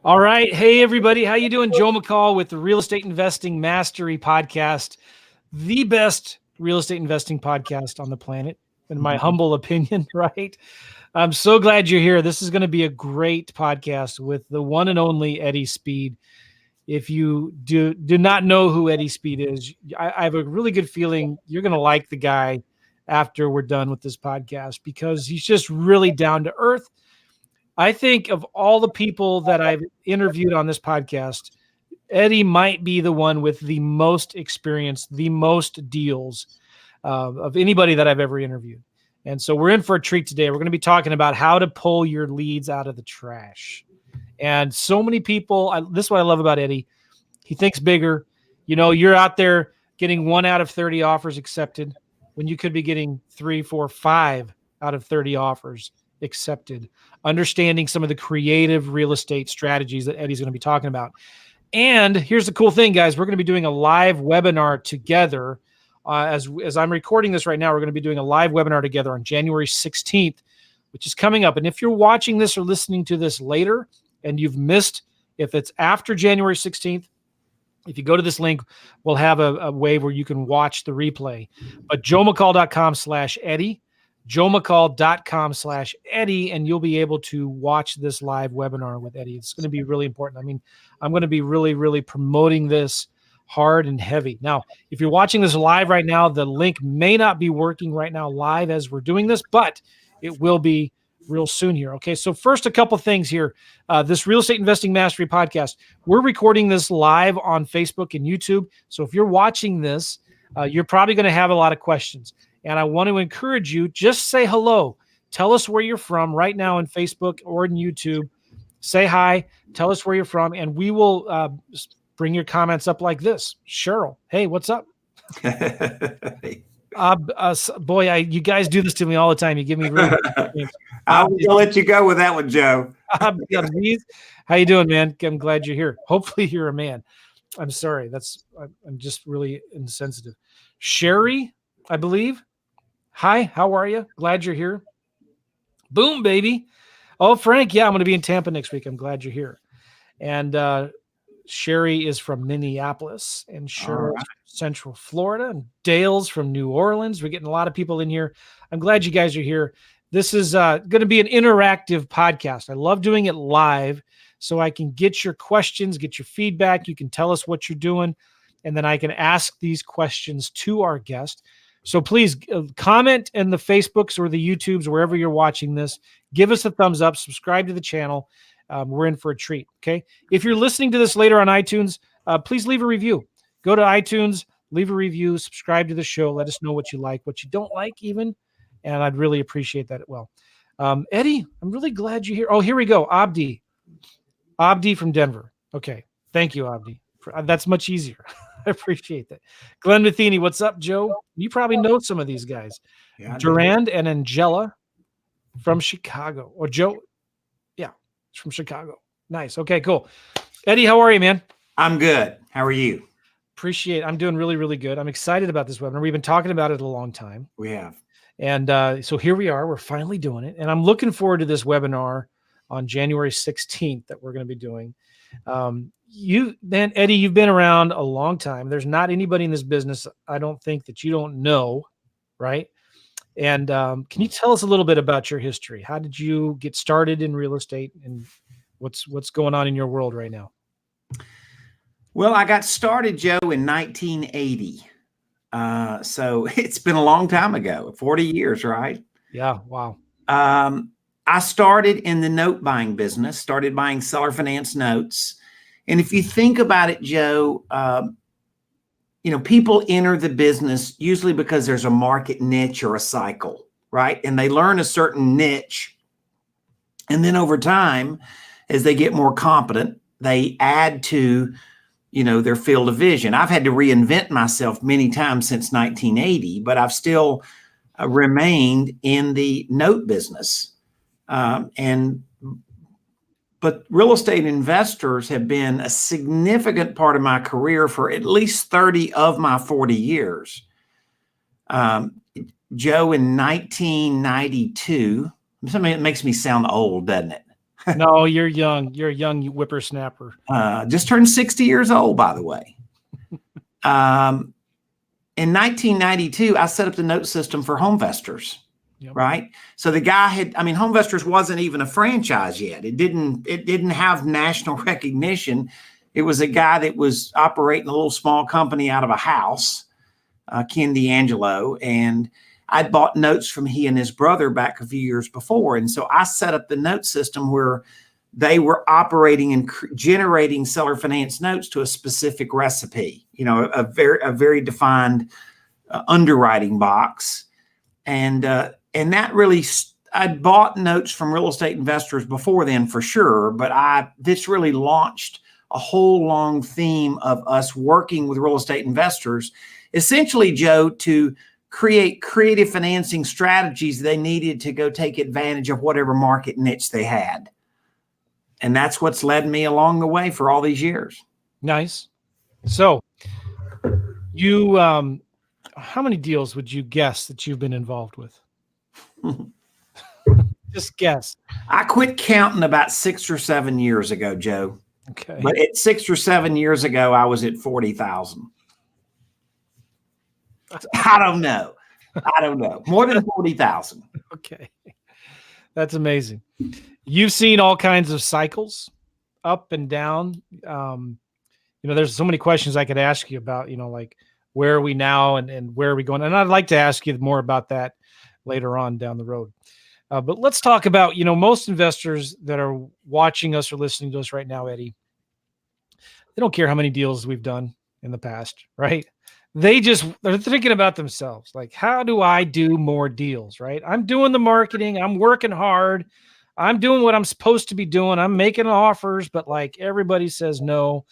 All right. Hey, everybody. How you doing? Joe McCall with the Real Estate Investing Mastery Podcast, the best real estate investing podcast on the planet, in my humble opinion, right? I'm so glad you're here. This is going to be a great podcast with the one and only Eddie Speed. If you do not know who Eddie Speed is, I have a really good feeling you're going to like the guy after we're done with this podcast because he's just really down to earth. I think of all the people that I've interviewed on this podcast, Eddie might be the one with the most experience, the most deals of anybody that I've ever interviewed. And so we're in for a treat today. We're going to be talking about how to pull your leads out of the trash. And so many people, this is what I love about Eddie. He thinks bigger. You know, you're out there getting 1 out of 30 offers accepted when you could be getting 3, 4, 5 out of 30 offers accepted. Understanding some of the creative real estate strategies that Eddie's going to be talking about. And here's the cool thing, guys. We're going to be doing a live webinar together. As I'm recording this right now, we're going to be doing a live webinar together on January 16th, which is coming up. And if you're watching this or listening to this later and you've missed, if it's after January 16th, if you go to this link, we'll have a way where you can watch the replay. But joemccall.com/Eddie, joemccall.com/Eddie, and you'll be able to watch this live webinar with Eddie. It's going to be really important. I mean, I'm going to be really, really promoting this hard and heavy. Now, if you're watching this live right now, the link may not be working right now live as we're doing this, but it will be real soon here. Okay, so first, a couple things here. This Real Estate Investing Mastery Podcast, we're recording this live on Facebook and YouTube. So if you're watching this, you're probably going to have a lot of questions. And I want to encourage you, just say hello. Tell us where you're from right now on Facebook or in YouTube. Say hi. Tell us where you're from, and we will bring your comments up like this. Cheryl, hey, what's up? Boy, you guys do this to me all the time. You give me really I'll let you go with that one, Joe. How you doing, man? I'm glad you're here. Hopefully you're a man. I'm sorry. I'm just really insensitive. Sherry, I believe. Hi, how are you? Glad you're here. Boom, baby. Oh, Frank, yeah, I'm going to be in Tampa next week. I'm glad you're here. And Sherry is from Minneapolis, and Cheryl's from Central Florida, and Dale's from New Orleans. We're getting a lot of people in here. I'm glad you guys are here. This is going to be an interactive podcast. I love doing it live so I can get your questions, get your feedback. You can tell us what you're doing, and then I can ask these questions to our guest. So please comment in the Facebooks or the YouTubes, wherever you're watching this. Give us a thumbs up. Subscribe to the channel. We're in for a treat, okay? If you're listening to this later on iTunes, please leave a review. Go to iTunes, leave a review, subscribe to the show. Let us know what you like, what you don't like even, and I'd really appreciate that as well. Eddie, I'm really glad you're here. Oh, here we go. Abdi from Denver. Okay, thank you, Abdi. That's much easier. I appreciate that. Glenn Matheny, what's up, Joe? You probably know some of these guys. Yeah, Durand and Angela from Chicago. Or Joe, yeah, it's from Chicago. Nice. Okay, cool. Eddie, how are you, man? I'm good. How are you? Appreciate it. I'm doing really, really good. I'm excited about this webinar. We've been talking about it a long time. We have. And so here we are. We're finally doing it. And I'm looking forward to this webinar on January 16th that we're going to be doing. Eddie, you've been around a long time. There's not anybody in this business, I don't think, that you don't know, right? And can you tell us a little bit about your history? How did you get started in real estate, and what's going on in your world right now? Well, I got started, Joe, in 1980. So it's been a long time ago, 40 years, right? Yeah. Wow. I started in the note buying business, started buying seller finance notes. And if you think about it, Joe, people enter the business usually because there's a market niche or a cycle, right? And they learn a certain niche. And then over time, as they get more competent, they add to, their field of vision. I've had to reinvent myself many times since 1980, but I've still remained in the note business. But real estate investors have been a significant part of my career for at least 30 of my 40 years. Joe, in 1992, something that makes me sound old, doesn't it? No, you're young. You're a young whippersnapper. Just turned 60 years old, by the way. In 1992, I set up the note system for Homevestors. Yep. Right. So the guy Homevestors wasn't even a franchise yet. It didn't have national recognition. It was a guy that was operating a little small company out of a house, Ken D'Angelo. And I'd bought notes from he and his brother back a few years before. And so I set up the note system where they were operating and generating seller finance notes to a specific recipe, a very defined underwriting box. And that really, I'd bought notes from real estate investors before then for sure, but this really launched a whole long theme of us working with real estate investors, essentially, Joe, to create creative financing strategies they needed to go take advantage of whatever market niche they had. And that's what's led me along the way for all these years. Nice. So you, how many deals would you guess that you've been involved with? Just guess. I quit counting about 6 or 7 years ago, Joe. Okay. But at 6 or 7 years ago, I was at 40,000. I don't know. More than 40,000. Okay. That's amazing. You've seen all kinds of cycles up and down. There's so many questions I could ask you about, like where are we now and where are we going? And I'd like to ask you more about that later on down the road. But let's talk about, most investors that are watching us or listening to us right now, Eddie, they don't care how many deals we've done in the past, right? They're thinking about themselves. Like, how do I do more deals, right? I'm doing the marketing. I'm working hard. I'm doing what I'm supposed to be doing. I'm making offers, but like everybody says no.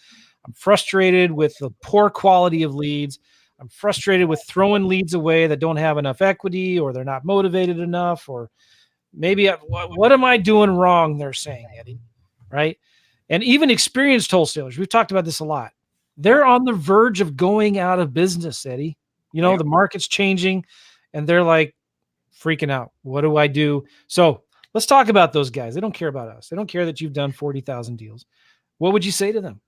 I'm frustrated with the poor quality of leads. I'm frustrated with throwing leads away that don't have enough equity, or they're not motivated enough, or maybe what am I doing wrong? They're saying, Eddie, right? And even experienced wholesalers, we've talked about this a lot. They're on the verge of going out of business, Eddie. The market's changing and they're like freaking out. What do I do? So let's talk about those guys. They don't care about us. They don't care that you've done 40,000 deals. What would you say to them?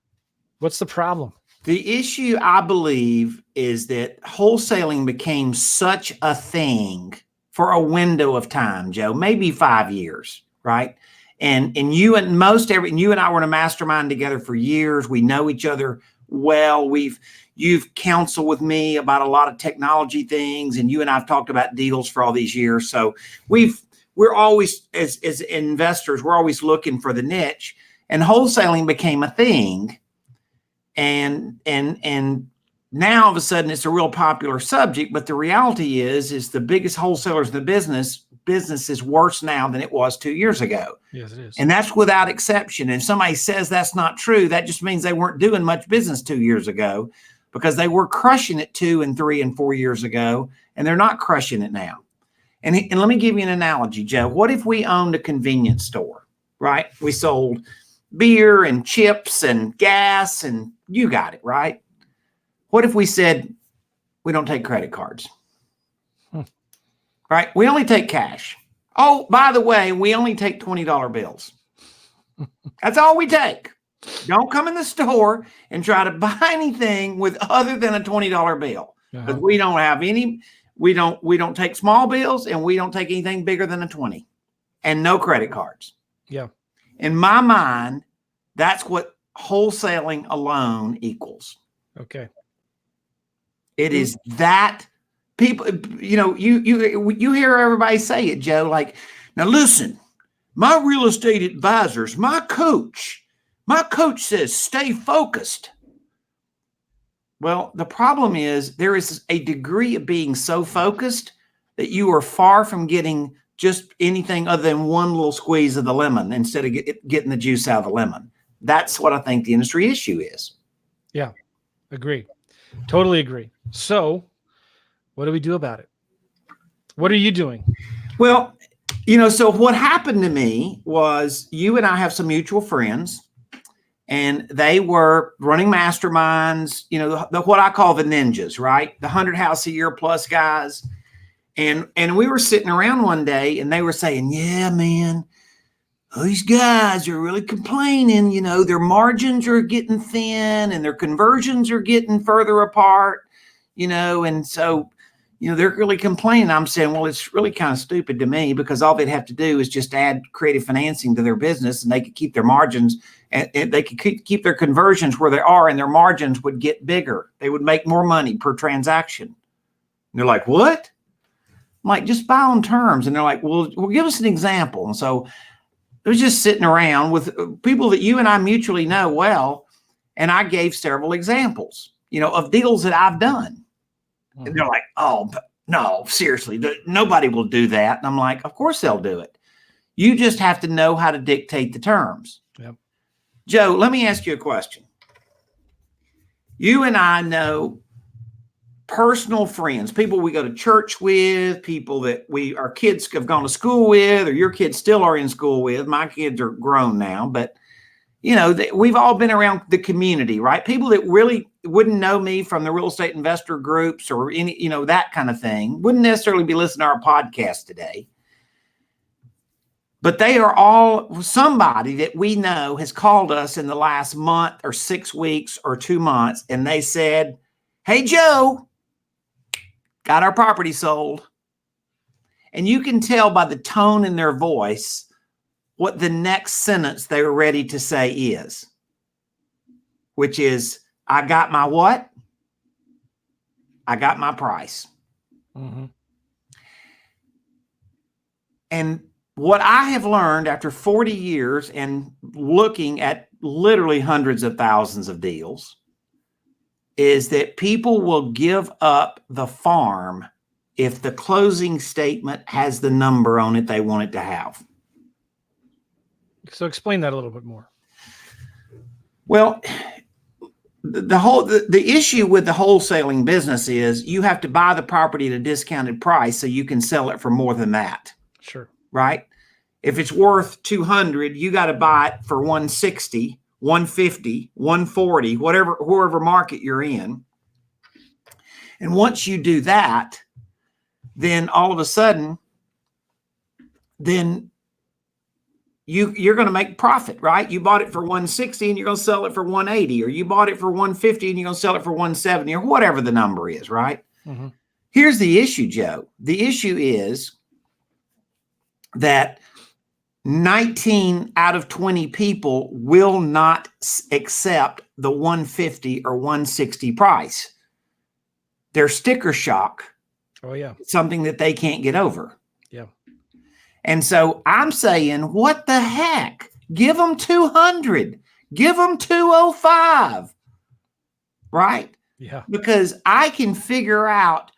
What's the problem? The issue, I believe, is that wholesaling became such a thing for a window of time, Joe, maybe 5 years, right? And you and I were in a mastermind together for years. We know each other well. You've counseled with me about a lot of technology things, and you and I've talked about deals for all these years. So we're always, as investors, we're always looking for the niche, and wholesaling became a thing. And now all of a sudden it's a real popular subject, but the reality is the biggest wholesalers in the business is worse now than it was 2 years ago. Yes, it is. And that's without exception. And if somebody says that's not true, that just means they weren't doing much business 2 years ago, because they were crushing it 2 and 3 and 4 years ago, and they're not crushing it now. And let me give you an analogy, Joe. What if we owned a convenience store, right? We sold beer and chips and gas, and you got it, right? What if we said we don't take credit cards? Right? We only take cash. Oh, by the way, we only take $20 bills. That's all we take. Don't come in the store and try to buy anything with other than a $20 bill. Because we don't have any, we don't take small bills, and we don't take anything bigger than a 20, and no credit cards. Yeah. In my mind, that's what wholesaling alone equals. Okay. It is that people, you hear everybody say it, Joe, like, now listen, my real estate advisors, my coach says, stay focused. Well, the problem is there is a degree of being so focused that you are far from getting just anything other than one little squeeze of the lemon instead of getting the juice out of the lemon. That's what I think the industry issue is. Yeah, agree. Totally agree. So what do we do about it? What are you doing? Well, so what happened to me was you and I have some mutual friends, and they were running masterminds, what I call the ninjas, right? The 100 house a year plus guys. And we were sitting around one day, and they were saying, yeah, man, these guys are really complaining, their margins are getting thin and their conversions are getting further apart, and so, they're really complaining. I'm saying, well, it's really kind of stupid to me, because all they'd have to do is just add creative financing to their business, and they could keep their margins, and they could keep their conversions where they are, and their margins would get bigger. They would make more money per transaction. And they're like, what? I'm like, just buy on terms. And they're like, well, give us an example. And so I was just sitting around with people that you and I mutually know well, and I gave several examples, of deals that I've done. And they're like, oh, no, seriously, nobody will do that. And I'm like, of course they'll do it. You just have to know how to dictate the terms. Yep. Joe, let me ask you a question. You and I know personal friends, people we go to church with, people that our kids have gone to school with, or your kids still are in school with. My kids are grown now, but we've all been around the community, right? People that really wouldn't know me from the real estate investor groups or any, that kind of thing, wouldn't necessarily be listening to our podcast today. But they are all somebody that we know has called us in the last month or 6 weeks or 2 months. And they said, hey, Joe, got our property sold. And you can tell by the tone in their voice what the next sentence they were ready to say is, which is, I got my what? I got my price. Mm-hmm. And what I have learned after 40 years and looking at literally hundreds of thousands of deals is that people will give up the farm if the closing statement has the number on it they want it to have. So explain that a little bit more. Well, the issue with the wholesaling business is you have to buy the property at a discounted price so you can sell it for more than that. Sure. Right? If it's worth 200, you got to buy it for 160, 150, 140, wherever market you're in. And once you do that, then all of a sudden, then you're going to make profit, right? You bought it for 160 and you're going to sell it for 180, or you bought it for 150 and you're going to sell it for 170, or whatever the number is, right? Mm-hmm. Here's the issue, Joe. The issue is that 19 out of 20 people will not accept the 150 or 160 price. They're sticker shock. Oh, yeah. Something that they can't get over. Yeah. And so I'm saying, what the heck? Give them 200. Give them 205. Right? Yeah. Because I can figure out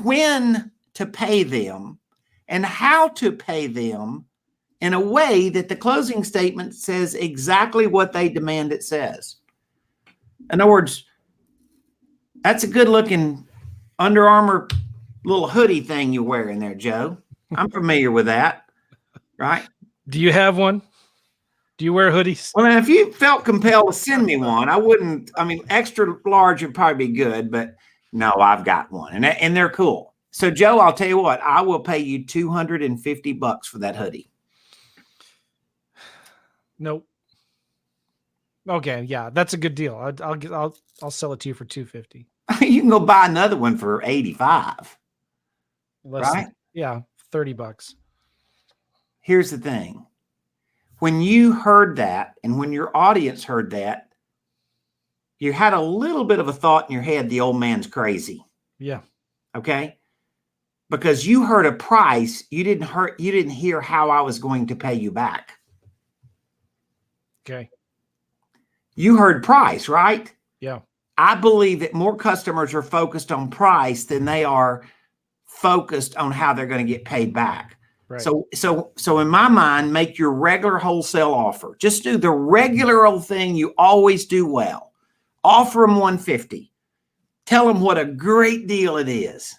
when to pay them and how to pay them in a way that the closing statement says exactly what they demand it says. In other words, that's a good looking Under Armour little hoodie thing you're wearing there, Joe. I'm familiar with that, right? Do you have one? Do you wear hoodies? Well, if you felt compelled to send me one, extra large would probably be good, but no, I've got one, and they're cool. So, Joe, I'll tell you what, I will pay you $250 for that hoodie. Nope. Okay, yeah, that's a good deal. I'll sell it to you for $250. You can go buy another one for $85. Right? Yeah, $30. Here's the thing. When you heard that, and when your audience heard that, you had a little bit of a thought in your head, the old man's crazy. Yeah. Okay? Because you heard a price, you didn't hear how I was going to pay you back. Okay. You heard price, right? Yeah. I believe that more customers are focused on price than they are focused on how they're going to get paid back. Right. So in my mind, make your regular wholesale offer. Just do the regular old thing you always do well. Offer them 150. Tell them what a great deal it is,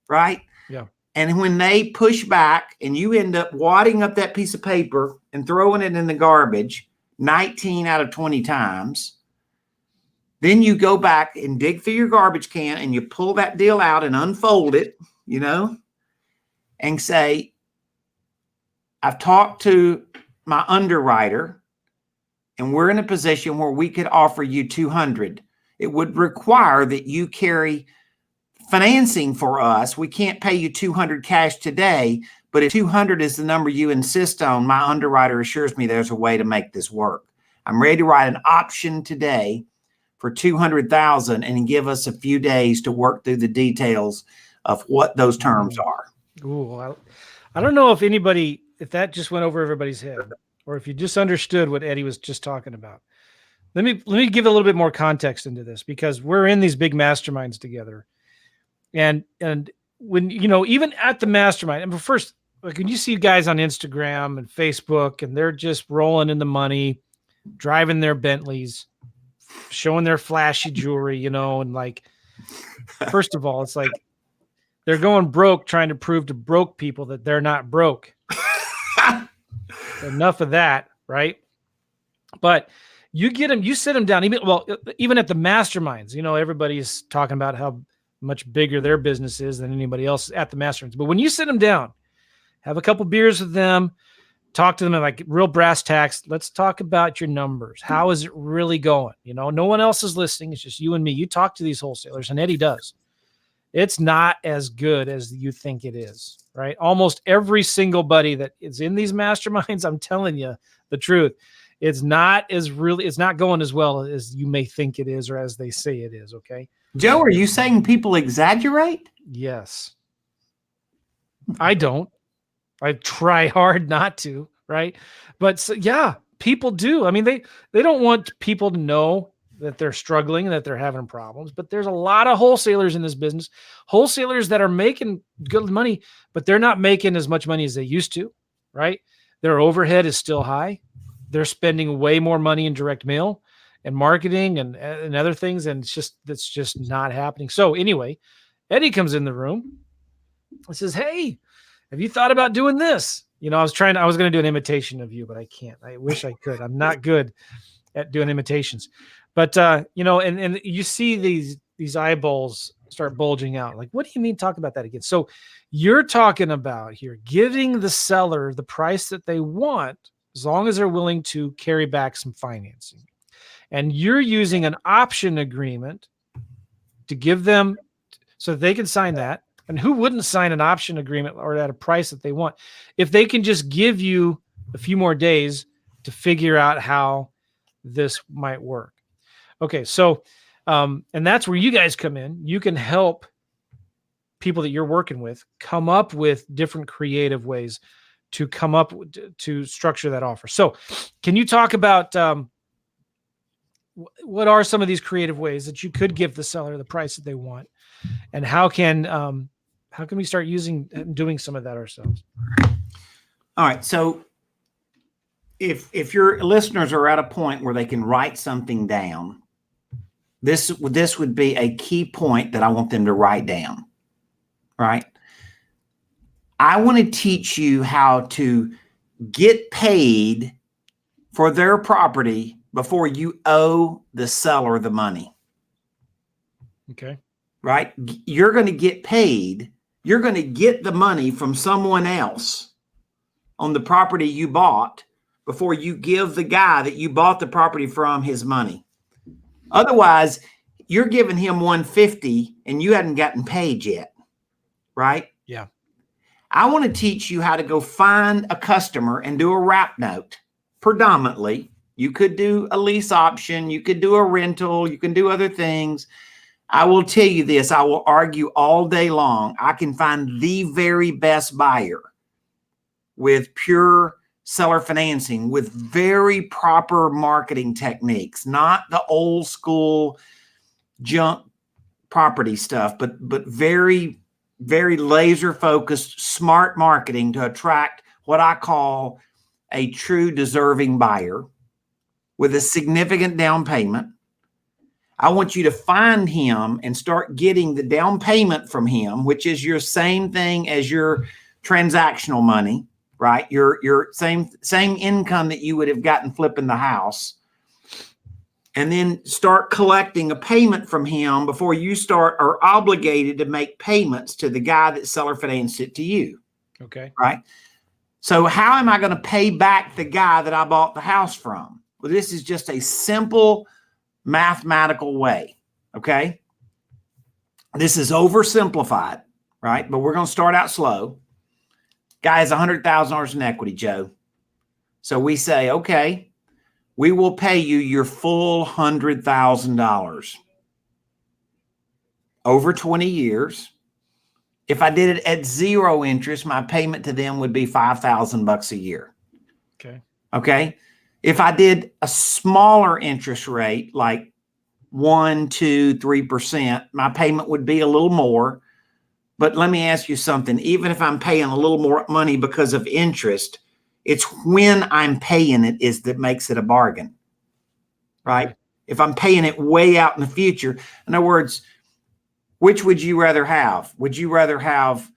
right? Yeah. And when they push back and you end up wadding up that piece of paper and throwing it in the garbage 19 out of 20 times, then you go back and dig through your garbage can and you pull that deal out and unfold it, and say, I've talked to my underwriter and we're in a position where we could offer you 200, it would require that you carry financing for us. We can't pay you 200 cash today, but if 200 is the number you insist on, my underwriter assures me there's a way to make this work. I'm ready to write an option today for 200,000 and give us a few days to work through the details of what those terms are. Ooh, I don't know if that just went over everybody's head, or if you just understood what Eddie was just talking about. Let me give a little bit more context into this, because we're in these big masterminds together. And when, even at the mastermind, and first, like when you see guys on Instagram and Facebook and they're just rolling in the money, driving their Bentleys, showing their flashy jewelry, and like, first of all, it's like they're going broke trying to prove to broke people that they're not broke. Enough of that, right? But you sit them down, even at the masterminds, everybody's talking about how much bigger their business is than anybody else at the masterminds. But when you sit them down, have a couple beers with them, talk to them in like real brass tacks. Let's talk about your numbers. How is it really going? No one else is listening. It's just you and me. You talk to these wholesalers, and Eddie does. It's not as good as you think it is, right? Almost every single buddy that is in these masterminds, I'm telling you the truth. It's not going as well as you may think it is, or as they say it is. Okay. Joe, are you saying people exaggerate? Yes. I don't. I try hard not to, right? But so, yeah, people do. I mean, they don't want people to know that they're struggling, that they're having problems, but there's a lot of wholesalers in this business, wholesalers that are making good money, but they're not making as much money as they used to, right? Their overhead is still high. They're spending way more money in direct mail and marketing and other things. And that's just not happening. So anyway, Eddie comes in the room and says, "Hey, have you thought about doing this?" I was going to do an imitation of you, but I can't. I wish I could. I'm not good at doing imitations. But, and you see these eyeballs start bulging out. Like, what do you mean? Talk about that again. So you're talking about here giving the seller the price that they want, as long as they're willing to carry back some financing. And you're using an option agreement to give them so they can sign that. And who wouldn't sign an option agreement or at a price that they want if they can just give you a few more days to figure out how this might work? Okay, so and that's where you guys come in. You can help people that you're working with come up with different creative ways to structure that offer. So can you talk about what are some of these creative ways that you could give the seller the price that they want, and how can we start doing some of that ourselves? All right. So if your listeners are at a point where they can write something down, this would be a key point that I want them to write down, right? I want to teach you how to get paid for their property before you owe the seller the money. Okay. Right? You're going to get paid. You're going to get the money from someone else on the property you bought before you give the guy that you bought the property from his money. Otherwise, you're giving him $150 and you hadn't gotten paid yet, right? Yeah. I want to teach you how to go find a customer and do a wrap note. Predominantly, you could do a lease option, you could do a rental, you can do other things. I will tell you this, I will argue all day long. I can find the very best buyer with pure seller financing, with very proper marketing techniques, not the old school junk property stuff, but very, very laser focused, smart marketing to attract what I call a true deserving buyer with a significant down payment. I want you to find him and start getting the down payment from him, which is your same thing as your transactional money, right? Your same income that you would have gotten flipping the house. And then start collecting a payment from him before you are obligated to make payments to the guy that seller financed it to you. Okay. Right. So how am I going to pay back the guy that I bought the house from? Well, this is just a simple mathematical way. Okay. This is oversimplified, right? But we're going to start out slow. Guy has $100,000 in equity, Joe. So we say, okay, we will pay you your full $100,000 over 20 years. If I did it at 0 interest, my payment to them would be $5,000 a year. Okay. Okay. If I did a smaller interest rate, like 1, 2, 3%, my payment would be a little more. But let me ask you something. Even if I'm paying a little more money because of interest, it's when I'm paying it is that makes it a bargain, right? Okay. If I'm paying it way out in the future, in other words, which would you rather have? Would you rather have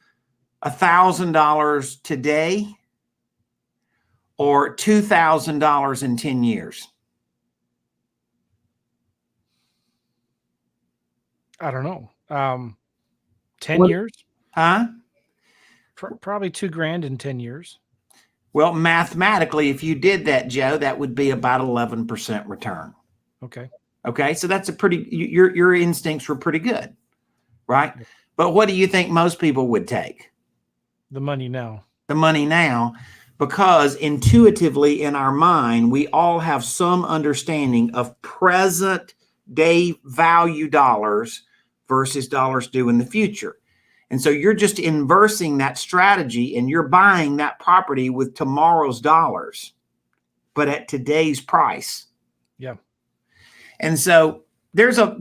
$1,000 today or $2,000 in 10 years? I don't know. 10 years? Huh? Probably $2,000 in 10 years. Well, mathematically, if you did that, Joe, that would be about 11% return. Okay. Okay. So that's a pretty, your instincts were pretty good, right? But what do you think most people would take? The money now. The money now, because intuitively in our mind, we all have some understanding of present day value dollars versus dollars due in the future. And so you're just inversing that strategy and you're buying that property with tomorrow's dollars, but at today's price. Yeah. And so there's a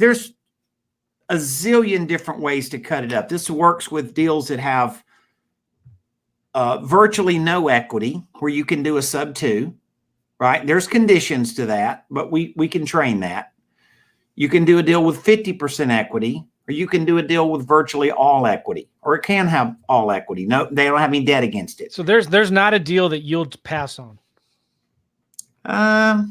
zillion different ways to cut it up. This works with deals that have virtually no equity, where you can do a sub 2, right? There's conditions to that, but we can train that. You can do a deal with 50% equity, or you can do a deal with virtually all equity, or it can have all equity. No, they don't have any debt against it. So there's not a deal that you'll pass on. I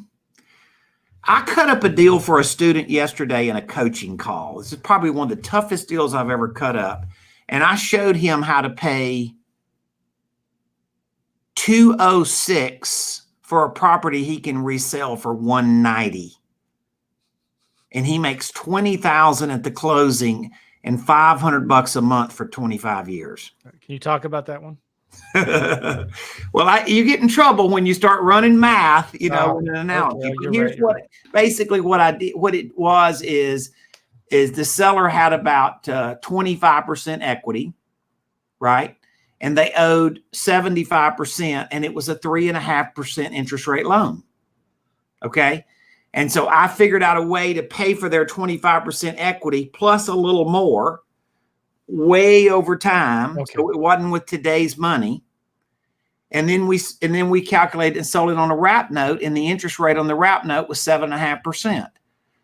cut up a deal for a student yesterday in a coaching call. This is probably one of the toughest deals I've ever cut up. And I showed him how to pay $206 for a property he can resell for $190. And he makes $20,000 at the closing and $500 a month for 25 years. Can you talk about that one? Well, you get in trouble when you start running math, in an analogy. Okay, but here's basically what I did. What it was is the seller had about 25% equity, right? And they owed 75%, and it was a 3.5% interest rate loan. Okay. And so I figured out a way to pay for their 25% equity plus a little more way over time. Okay. So it wasn't with today's money. And then we calculated and sold it on a wrap note, and the interest rate on the wrap note was 7.5%.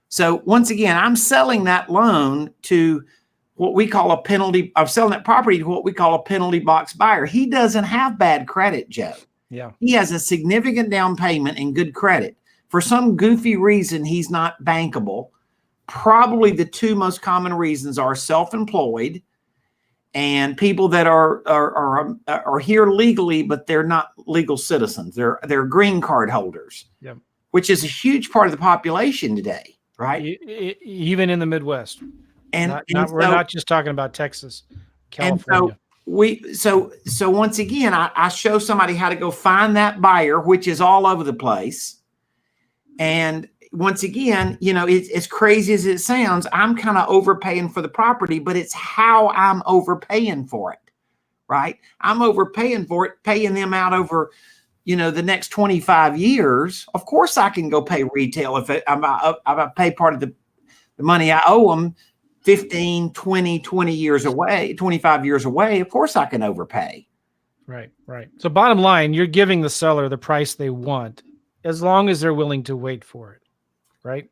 So once again, I'm selling that loan to what we call a penalty. I'm selling that property to what we call a penalty box buyer. He doesn't have bad credit, Joe. Yeah. He has a significant down payment and good credit. For some goofy reason, he's not bankable. Probably the two most common reasons are self-employed and people that are here legally, but they're not legal citizens. They're green card holders, yep. Which is a huge part of the population today, right? Even in the Midwest. We're not just talking about Texas, California. And so once again, I show somebody how to go find that buyer, which is all over the place. And once again, it's as crazy as it sounds, I'm kind of overpaying for the property, but it's how I'm overpaying for it, right? I'm overpaying for it, paying them out over, the next 25 years. Of course, I can go pay retail if I pay part of the money I owe them 15, 20 years away, 25 years away. Of course, I can overpay. Right. So bottom line, you're giving the seller the price they want, as long as they're willing to wait for it, right?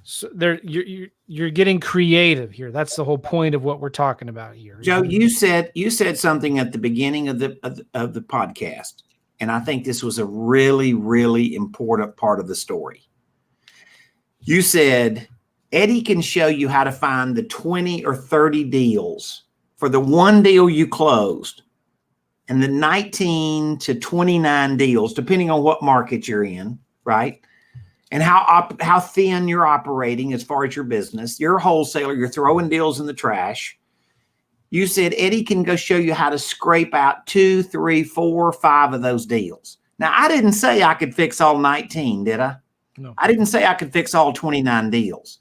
So you're getting creative here. That's the whole point of what we're talking about here. Joe, you said something at the beginning of the podcast, and I think this was a really, really important part of the story. You said Eddie can show you how to find the 20 or 30 deals for the one deal you closed. and the 19 to 29 deals, depending on what market you're in, right? And how thin you're operating as far as your business. You're a wholesaler. You're throwing deals in the trash. You said Eddie can go show you how to scrape out 2, 3, 4, 5 of those deals. Now, I didn't say I could fix all 19, did I? No. I didn't say I could fix all 29 deals.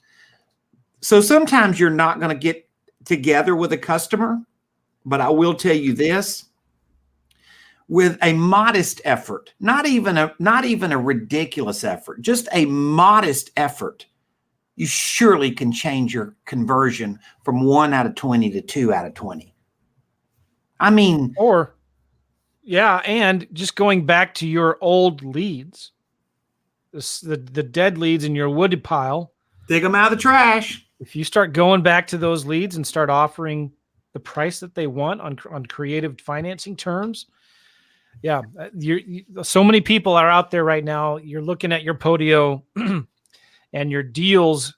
So sometimes you're not going to get together with a customer, but I will tell you this. With a modest effort, not even a ridiculous effort, just a modest effort, you surely can change your conversion from 1 out of 20 to 2 out of 20. I mean, and just going back to your old leads, the dead leads in your wood pile, dig them out of the trash. If you start going back to those leads and start offering the price that they want on creative financing terms. Yeah, so many people are out there right now. You're looking at your Podio and your deals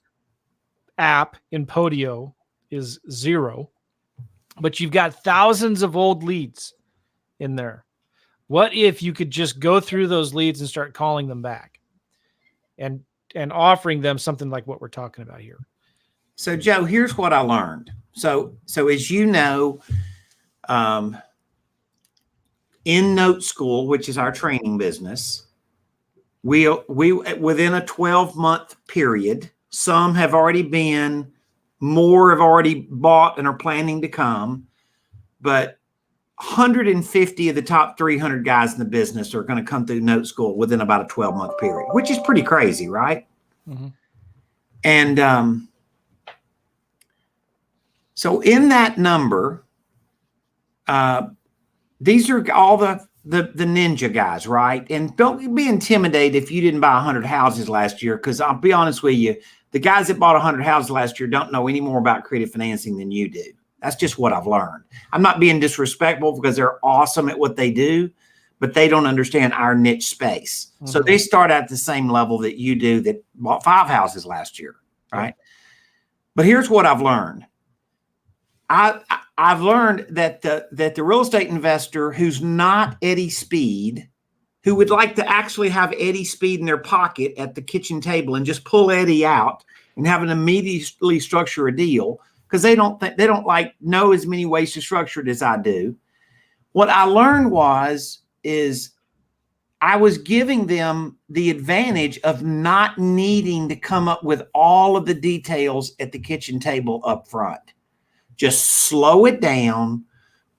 app in Podio is 0, but you've got thousands of old leads in there. What if you could just go through those leads and start calling them back and offering them something like what we're talking about here? So Joe, here's what I learned. So as you know, in Note School, which is our training business, we within a 12-month period, some have already been, more have already bought and are planning to come, but 150 of the top 300 guys in the business are going to come through Note School within about a 12-month period, which is pretty crazy, right? Mm-hmm. And so in that number, these are all the ninja guys, right? And don't be intimidated if you didn't buy 100 houses last year, because I'll be honest with you, the guys that bought 100 houses last year don't know any more about creative financing than you do. That's just what I've learned. I'm not being disrespectful because they're awesome at what they do, but they don't understand our niche space. Mm-hmm. So they start at the same level that you do that bought 5 houses last year, right? Mm-hmm. But here's what I've learned. I've learned that the real estate investor who's not Eddie Speed, who would like to actually have Eddie Speed in their pocket at the kitchen table and just pull Eddie out and have an immediately structure a deal, because they don't know as many ways to structure it as I do. What I learned is I was giving them the advantage of not needing to come up with all of the details at the kitchen table up front. Just slow it down,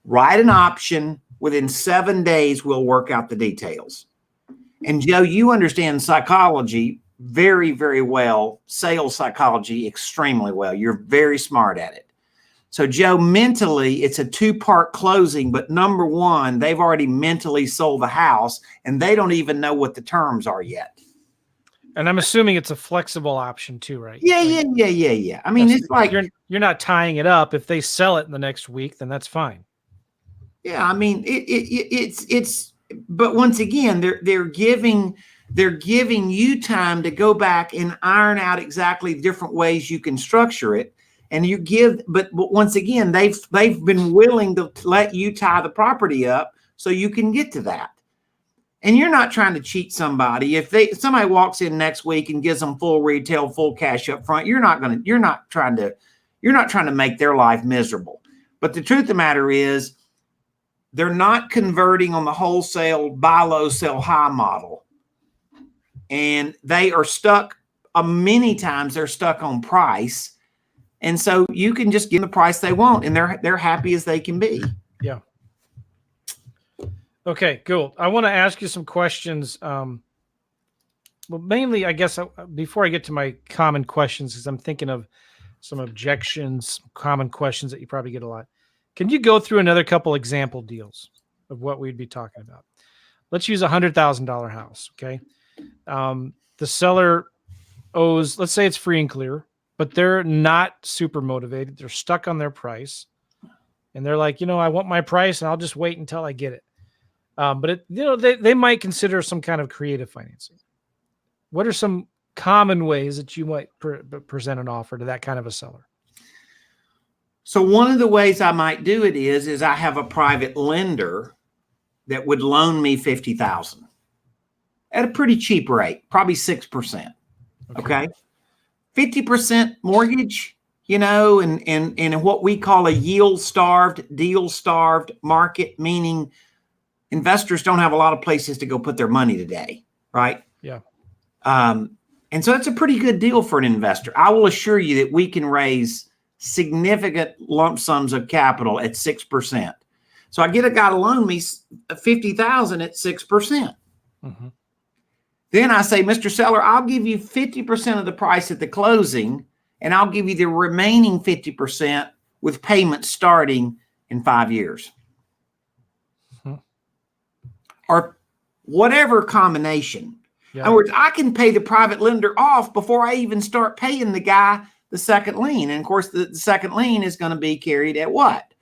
write an option. Within 7 days, we'll work out the details. And Joe, you understand psychology very, very well, sales psychology extremely well. You're very smart at it. So Joe, mentally, it's a 2-part closing, but number one, they've already mentally sold the house and they don't even know what the terms are yet. And I'm assuming it's a flexible option too, right? Yeah. I mean, it's like you're not tying it up. If they sell it in the next week, then that's fine. Yeah, I mean, it's. But once again, they're giving you time to go back and iron out exactly different ways you can structure it, and you give. But once again, they've been willing to let you tie the property up so you can get to that. And you're not trying to cheat somebody. If somebody walks in next week and gives them full retail, full cash up front, you're not trying to make their life miserable. But the truth of the matter is, they're not converting on the wholesale buy low, sell high model. And they are stuck. Many times they're stuck on price. And so you can just give them the price they want and they're happy as they can be. Yeah. Okay, cool. I want to ask you some questions. Well, mainly, I guess, before I get to my common questions, because I'm thinking of some objections, common questions that you probably get a lot. Can you go through another couple example deals of what we'd be talking about? Let's use a $100,000 house, okay? The seller owes, let's say it's free and clear, but they're not super motivated. They're stuck on their price. And they're like, I want my price and I'll just wait until I get it. But they might consider some kind of creative financing. What are some common ways that you might present an offer to that kind of a seller? So one of the ways I might do it is I have a private lender that would loan me $50,000 at a pretty cheap rate, probably 6%. Okay. 50% mortgage, you know, and what we call a yield starved, deal starved market, meaning investors don't have a lot of places to go put their money today. Right. Yeah. And so that's a pretty good deal for an investor. I will assure you that we can raise significant lump sums of capital at 6%. So I get a guy to loan me $50,000 at 6%. Mm-hmm. Then I say, Mr. Seller, I'll give you 50% of the price at the closing, and I'll give you the remaining 50% with payments starting in 5 years. Mm-hmm. Or whatever combination. Yeah. In other words, I can pay the private lender off before I even start paying the guy the second lien. And of course, the second lien is going to be carried at what?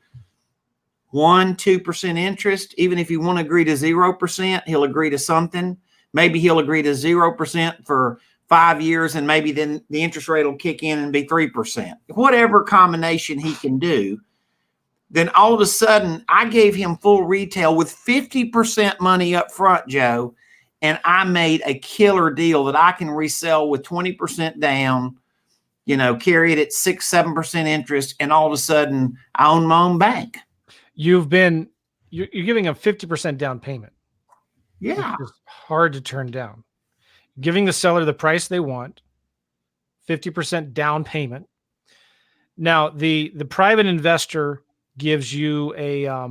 1-2% interest. Even if you want to agree to 0%, he'll agree to something. Maybe he'll agree to 0% for 5 years, and maybe then the interest rate will kick in and be 3%. Whatever combination he can do, then all of a sudden I gave him full retail with 50% money up front, Joe, and I made a killer deal that I can resell with 20% down, you know, carry it at 6-7% interest, and all of a sudden I own my own bank. You're giving a 50% down payment. Yeah. Which is hard to turn down. Giving the seller the price they want, 50% down payment. Now, the private investor gives you a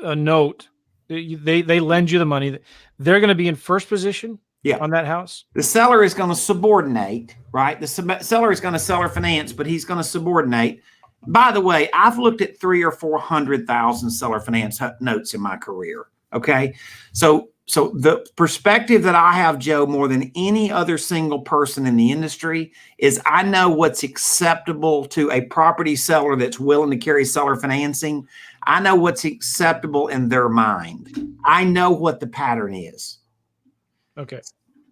note. They lend you the money. They're going to be in first position on that house. The seller is going to subordinate, right? The seller is going to seller finance, but he's going to subordinate. By the way, I've looked at 300,000 or 400,000 seller finance notes in my career. Okay. So the perspective that I have, Joe, more than any other single person in the industry, is I know what's acceptable to a property seller that's willing to carry seller financing. I know what's acceptable in their mind. I know what the pattern is. Okay.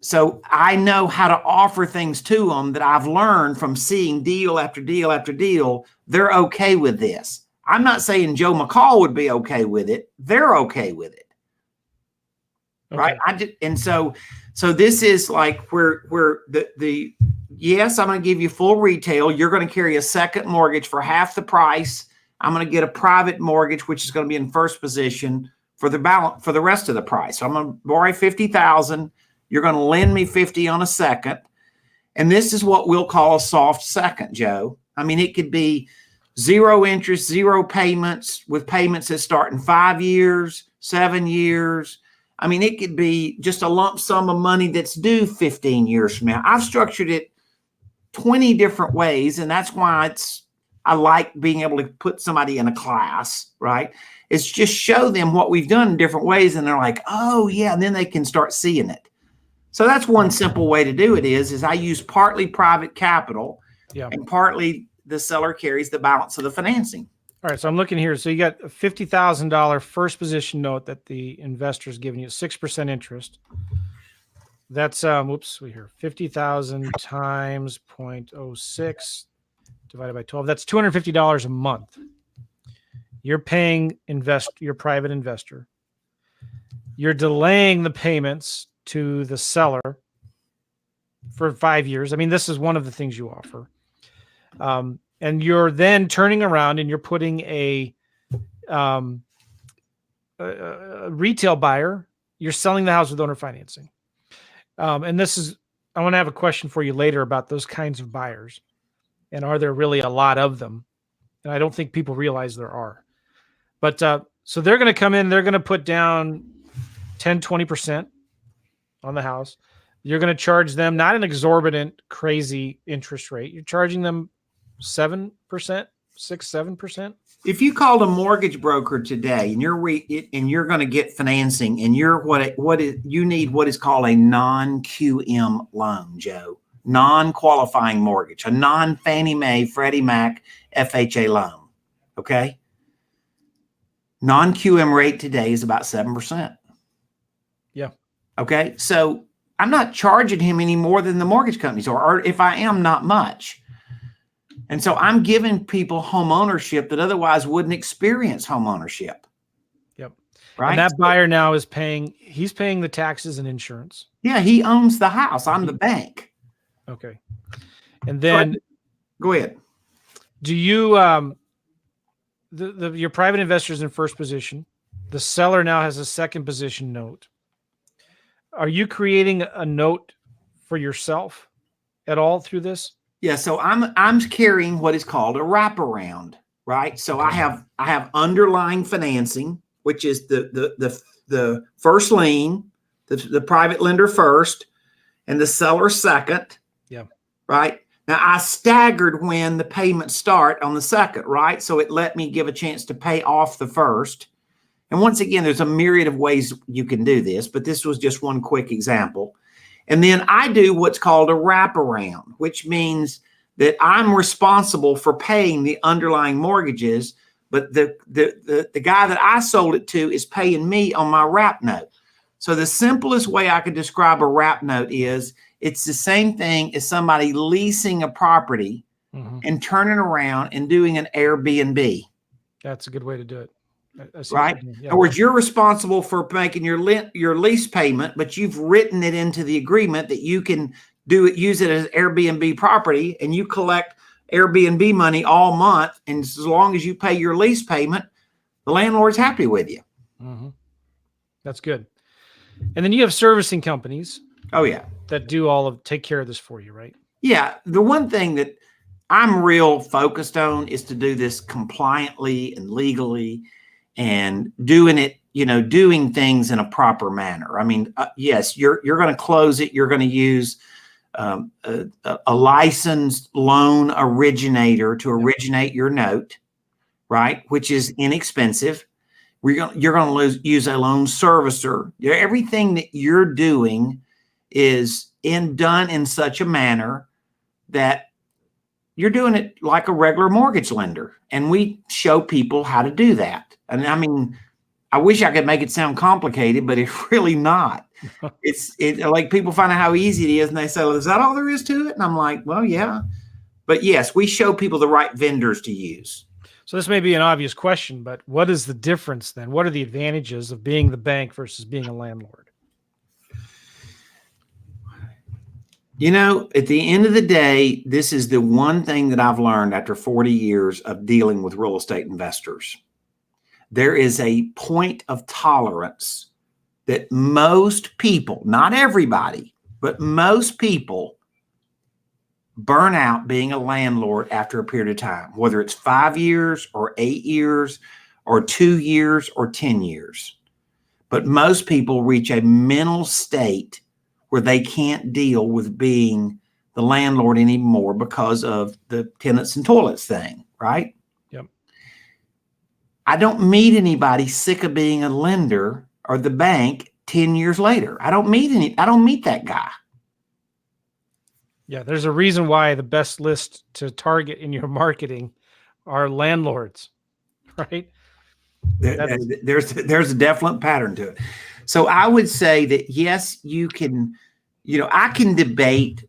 So I know how to offer things to them that I've learned from seeing deal after deal after deal. They're okay with this. I'm not saying Joe McCall would be okay with it. They're okay with it. Okay. Right. So this is like where yes, I'm going to give you full retail. You're going to carry a second mortgage for half the price. I'm going to get a private mortgage, which is going to be in first position for the balance for the rest of the price. So I'm going to borrow $50,000. You're going to lend me $50,000 on a second. And this is what we'll call a soft second, Joe. I mean, it could be 0 interest, 0 payments, with payments that start in 5 years, 7 years. I mean, it could be just a lump sum of money that's due 15 years from now. I've structured it 20 different ways, and that's why I like being able to put somebody in a class, right? It's just show them what we've done in different ways, and they're like, oh, yeah, and then they can start seeing it. So that's one simple way to do it is I use partly private capital, and partly the seller carries the balance of the financing. All right, so I'm looking here. So you got a $50,000 first position note that the investor is giving you 6% interest. That's we hear 50,000 times 0.06 divided by 12. That's $250 a month. You're paying your private investor. You're delaying the payments to the seller for 5 years. I mean, this is one of the things you offer. And you're then turning around and you're putting a retail buyer. You're selling the house with owner financing. And I want to have a question for you later about those kinds of buyers. And are there really a lot of them? And I don't think people realize there are. But so they're going to come in, they're going to put down 10, 20% on the house. You're going to charge them not an exorbitant, crazy interest rate. You're charging them 7%, 6-7%. If you called a mortgage broker today and you're going to get financing and you need what is called a non-QM loan, Joe, non-qualifying mortgage, a non-Fannie Mae, Freddie Mac, FHA loan. Okay. Non-QM rate today is about 7%. Yeah. Okay. So I'm not charging him any more than the mortgage companies are, or if I am, not much. And so I'm giving people home ownership that otherwise wouldn't experience home ownership. Yep. right? And that buyer now is he's paying the taxes and insurance. Yeah, he owns the house. I'm the bank. Okay. And then go ahead. Do you your private investor is in first position. The seller now has a second position note. Are you creating a note for yourself at all through this? Yeah, so I'm carrying what is called a wraparound, right? So I have underlying financing, which is the first lien, the private lender first, and the seller second. Yeah. Right. Now I staggered when the payments start on the second, right? So it let me give a chance to pay off the first. And once again, there's a myriad of ways you can do this, but this was just one quick example. And then I do what's called a wraparound, which means that I'm responsible for paying the underlying mortgages, but the guy that I sold it to is paying me on my wrap note. So the simplest way I could describe a wrap note is it's the same thing as somebody leasing a property and turning around and doing an Airbnb. That's a good way to do it. Right? In other words, you're responsible for making your lease payment, but you've written it into the agreement that you can use it as Airbnb property, and you collect Airbnb money all month. And as long as you pay your lease payment, the landlord's happy with you. That's good. And then you have servicing companies. Oh yeah. That take care of this for you, right? Yeah. The one thing that I'm real focused on is to do this compliantly and legally, and doing it, doing things in a proper manner. I mean, yes, you're going to close it. You're going to use a licensed loan originator to originate your note, right? Which is inexpensive. You're going to use a loan servicer. Everything that you're doing is done in such a manner that you're doing it like a regular mortgage lender. And we show people how to do that. And I mean, I wish I could make it sound complicated, but it's really not. It's like people find out how easy it is and they say, well, is that all there is to it? And I'm like, well, yeah. But yes, we show people the right vendors to use. So this may be an obvious question, but what is the difference then? What are the advantages of being the bank versus being a landlord? At the end of the day, this is the one thing that I've learned after 40 years of dealing with real estate investors. There is a point of tolerance that most people, not everybody, but most people burn out being a landlord after a period of time, whether it's 5 years or 8 years or 2 years or 10 years. But most people reach a mental state where they can't deal with being the landlord anymore because of the tenants and toilets thing, right? Yep. I don't meet anybody sick of being a lender or the bank 10 years later. I don't meet that guy. Yeah, there's a reason why the best list to target in your marketing are landlords, right? There's a definite pattern to it. So I would say that, yes, you can, I can debate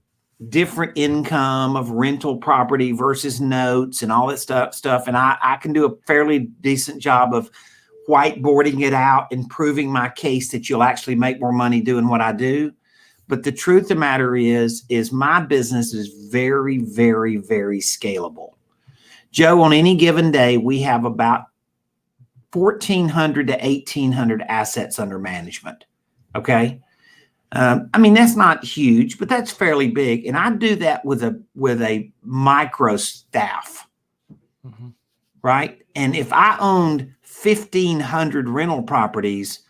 different income of rental property versus notes and all that stuff. And I can do a fairly decent job of whiteboarding it out and proving my case that you'll actually make more money doing what I do. But the truth of the matter is my business is very, very, very scalable. Joe, on any given day, we have about 1,400 to 1,800 assets under management. Okay. I mean, that's not huge, but that's fairly big. And I do that with a micro staff, right? And if I owned 1,500 rental properties,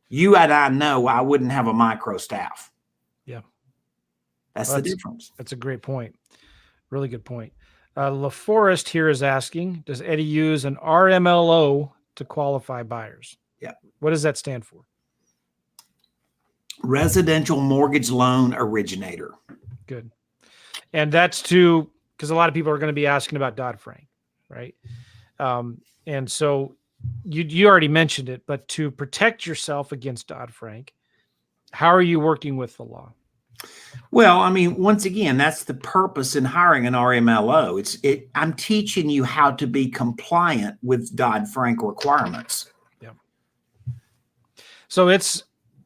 you and I know I wouldn't have a micro staff. Yeah. That's the difference. That's a great point. Really good point. LaForest here is asking, does Eddie use an RMLO to qualify buyers? Yeah. What does that stand for? Residential Mortgage Loan Originator. Good. And that's because a lot of people are going to be asking about Dodd-Frank, right? And so you already mentioned it, but to protect yourself against Dodd-Frank, how are you working with the law? Well, I mean, once again, that's the purpose in hiring an RMLO. I'm teaching you how to be compliant with Dodd-Frank requirements. Yeah. So it's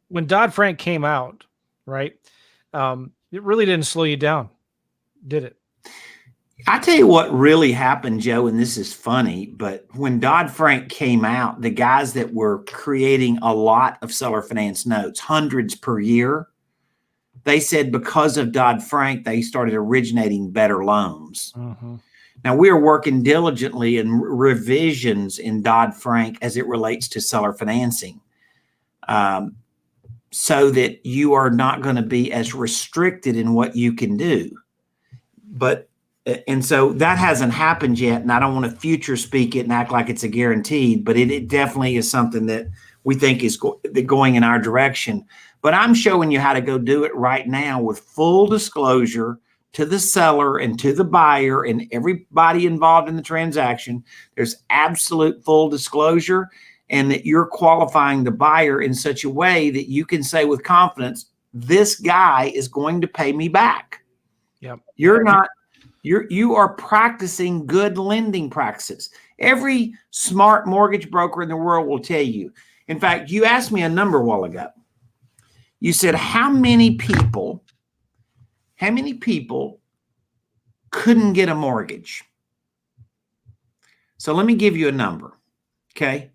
when Dodd-Frank came out, right? It really didn't slow you down, did it? I tell you what really happened, Joe, and this is funny, but when Dodd-Frank came out, the guys that were creating a lot of seller finance notes, hundreds per year, they said because of Dodd-Frank, they started originating better loans. Mm-hmm. Now, we are working diligently in revisions in Dodd-Frank as it relates to seller financing, so that you are not going to be as restricted in what you can do. And so that hasn't happened yet, and I don't want to future speak it and act like it's a guaranteed, but it definitely is something that we think is going in our direction. But I'm showing you how to go do it right now with full disclosure to the seller and to the buyer and everybody involved in the transaction. There's absolute full disclosure, and that you're qualifying the buyer in such a way that you can say with confidence, this guy is going to pay me back. Yep. You are practicing good lending practices. Every smart mortgage broker in the world will tell you. In fact, you asked me a number a while ago. You said, how many people couldn't get a mortgage? So let me give you a number, okay?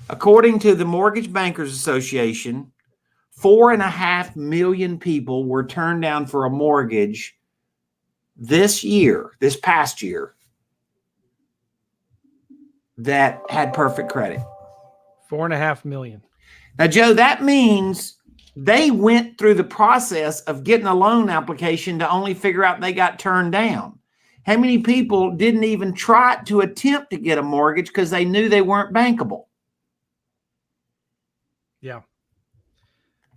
According to the Mortgage Bankers Association, 4.5 million people were turned down for a mortgage this past year, that had perfect credit. 4.5 million. Now, Joe, that means they went through the process of getting a loan application to only figure out they got turned down. How many people didn't even try to attempt to get a mortgage because they knew they weren't bankable? Yeah.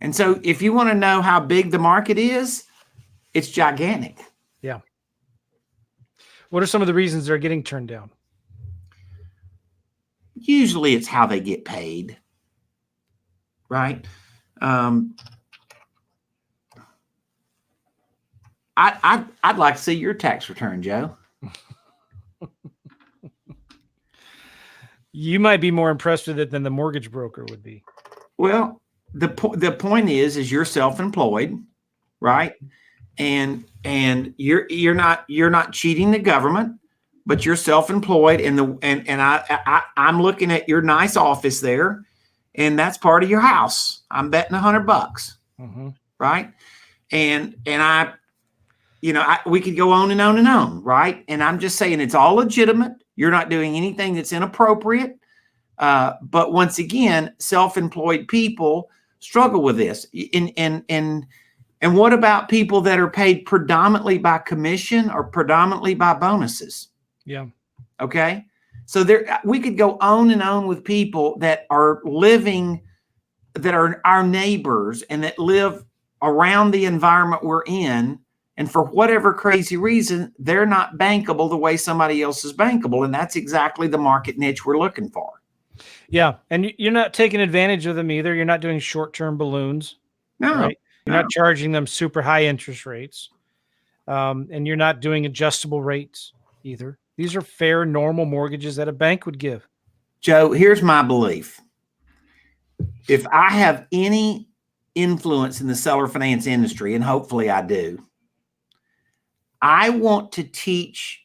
And so if you want to know how big the market is, it's gigantic. Yeah. What are some of the reasons they're getting turned down? Usually it's how they get paid, right? I'd like to see your tax return, Joe. You might be more impressed with it than the mortgage broker would be. Well, the point is you're self-employed, right? And you're not cheating the government, but you're self-employed, and I'm looking at your nice office there, and that's part of your house. I'm betting $100, mm-hmm. right? And we could go on and on and on, right? And I'm just saying it's all legitimate. You're not doing anything that's inappropriate. But once again, self-employed people struggle with this. And what about people that are paid predominantly by commission or predominantly by bonuses? Yeah. Okay. So we could go on and on with people that are our neighbors and that live around the environment we're in. And for whatever crazy reason, they're not bankable the way somebody else is bankable. And that's exactly the market niche we're looking for. Yeah. And you're not taking advantage of them either. You're not doing short-term balloons. No. Right? You're not charging them super high interest rates. And you're not doing adjustable rates either. These are fair, normal mortgages that a bank would give. Joe, here's my belief. If I have any influence in the seller finance industry, and hopefully I do, I want to teach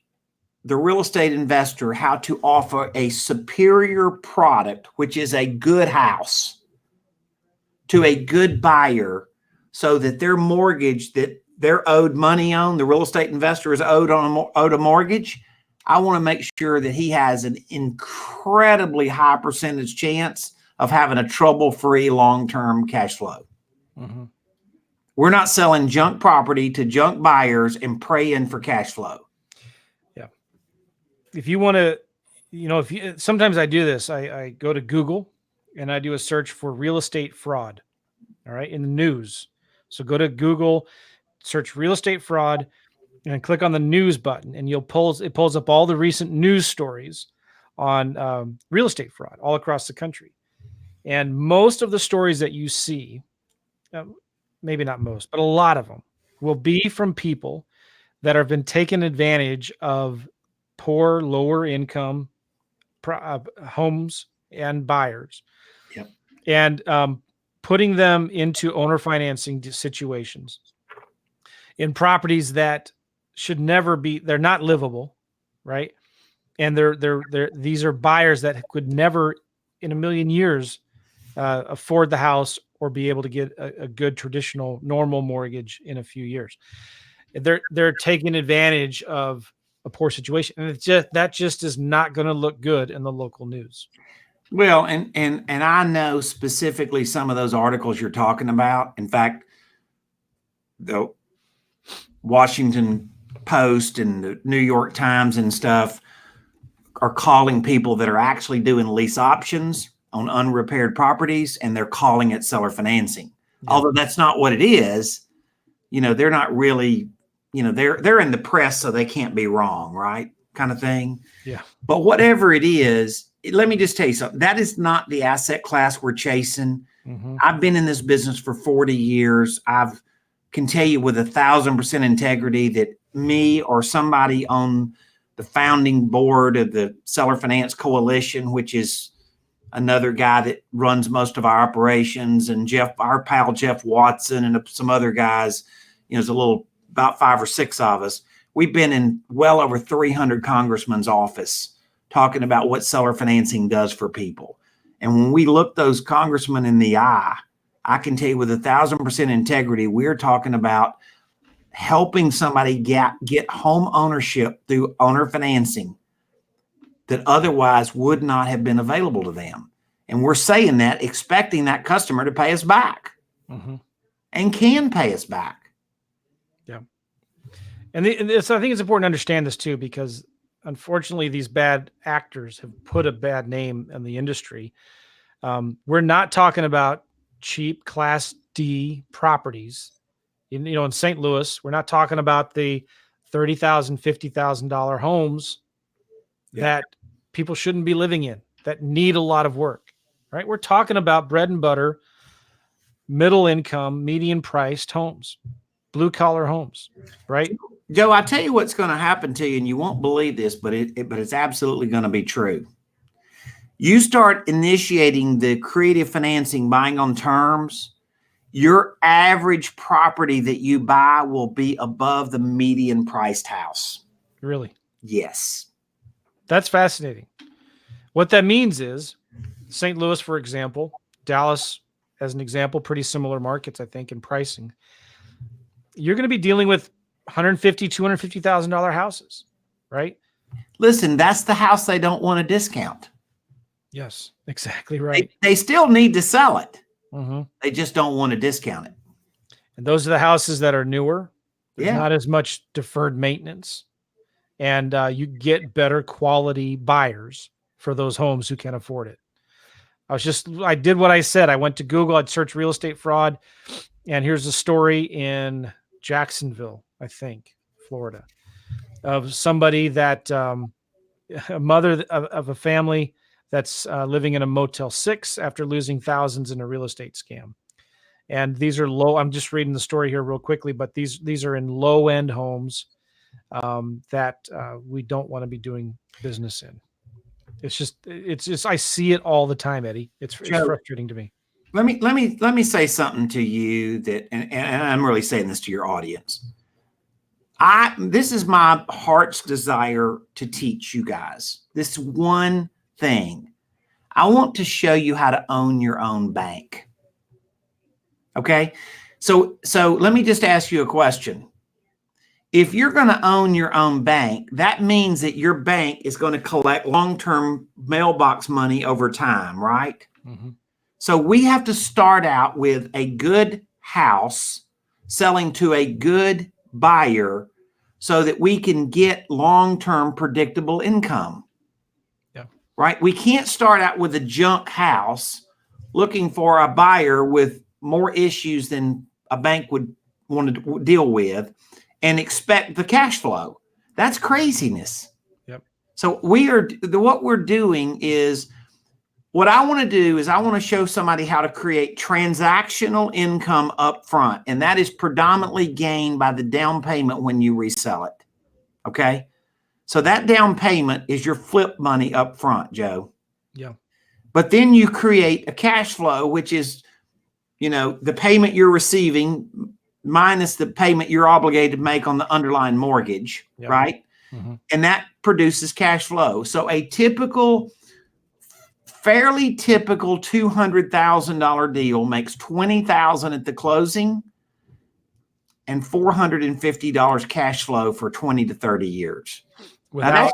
the real estate investor how to offer a superior product, which is a good house, to a good buyer, so that their mortgage that they're owed money on, the real estate investor is owed a mortgage. I want to make sure that he has an incredibly high percentage chance of having a trouble-free long-term cash flow. Mm-hmm. We're not selling junk property to junk buyers and praying for cash flow. Yeah. If you want to, sometimes I do this, I go to Google and I do a search for real estate fraud. All right. In the news. So go to Google, search real estate fraud, and click on the news button, and it pulls up all the recent news stories on real estate fraud all across the country. And most of the stories that you see, maybe not most, but a lot of them will be from people that have been taken advantage of poor, lower income homes and buyers. Yep. And putting them into owner financing situations in properties that should never be, they're not livable, right? And these are buyers that could never in a million years afford the house or be able to get a good traditional normal mortgage in a few years. They're taking advantage of a poor situation, and that just is not going to look good in the local news. Well, and I know specifically some of those articles you're talking about. In fact, the Washington Post and the New York Times and stuff are calling people that are actually doing lease options on unrepaired properties, and they're calling it seller financing. Yeah. Although that's not what it is. They're not really, they're in the press, so they can't be wrong, right? Kind of thing. Yeah. But whatever it is, let me just tell you something. That is not the asset class we're chasing. Mm-hmm. I've been in this business for 40 years. Can tell you with 1,000% integrity that me or somebody on the founding board of the Seller Finance Coalition, which is another guy that runs most of our operations, and our pal Jeff Watson, and some other guys, there's about 5 or 6 of us. We've been in well over 300 congressmen's office talking about what seller financing does for people. And when we look those congressmen in the eye, I can tell you with 1,000% integrity, we're talking about helping somebody get home ownership through owner financing that otherwise would not have been available to them. And we're saying that, expecting that customer to pay us back, mm-hmm. and can pay us back. Yeah. So I think it's important to understand this too, because unfortunately these bad actors have put a bad name in the industry. We're not talking about cheap Class D properties. In St. Louis, we're not talking about the $30,000, $50,000 homes that people shouldn't be living in, that need a lot of work, right? We're talking about bread and butter, middle income, median priced homes, blue collar homes, right? Joe, I tell you what's going to happen to you, and you won't believe this, but it's absolutely going to be true. You start initiating the creative financing, buying on terms, your average property that you buy will be above the median priced house. Really? Yes. That's fascinating. What that means is St. Louis, for example, Dallas, as an example, pretty similar markets, I think, in pricing. You're going to be dealing with $150,000, $250,000 houses, right? Listen, that's the house they don't want to discount. Yes, exactly right. They still need to sell it. Mm-hmm. They just don't want to discount it. And those are the houses that are newer. There's Yeah. not as much deferred maintenance. And you get better quality buyers for those homes who can afford it. I did what I said. I went to Google, I'd search real estate fraud. And here's a story in Jacksonville, I think, Florida, of somebody that, a mother of a family that's living in a Motel 6 after losing thousands in a real estate scam. And these are low. I'm just reading the story here real quickly, but these are in low end homes that we don't want to be doing business in. It's just I see it all the time, Eddie. It's frustrating to me. Let me say something to you that, and I'm really saying this to your audience. This is my heart's desire to teach you guys this one thing. I want to show you how to own your own bank. Okay. So let me just ask you a question. If you're going to own your own bank, that means that your bank is going to collect long-term mailbox money over time, right? Mm-hmm. So we have to start out with a good house selling to a good buyer so that we can get long-term predictable income. Yeah. Right? We can't start out with a junk house looking for a buyer with more issues than a bank would want to deal with and expect the cash flow. That's craziness. Yep. So what we're doing is, what I want to do is I want to show somebody how to create transactional income up front. And that is predominantly gained by the down payment when you resell it. Okay. So that down payment is your flip money up front, Joe. Yeah. But then you create a cash flow, which is the payment you're receiving minus the payment you're obligated to make on the underlying mortgage, Yep. right? Mm-hmm. And that produces cash flow. So a fairly typical $200,000 deal makes $20,000 at the closing and $450 cash flow for 20 to 30 years. Now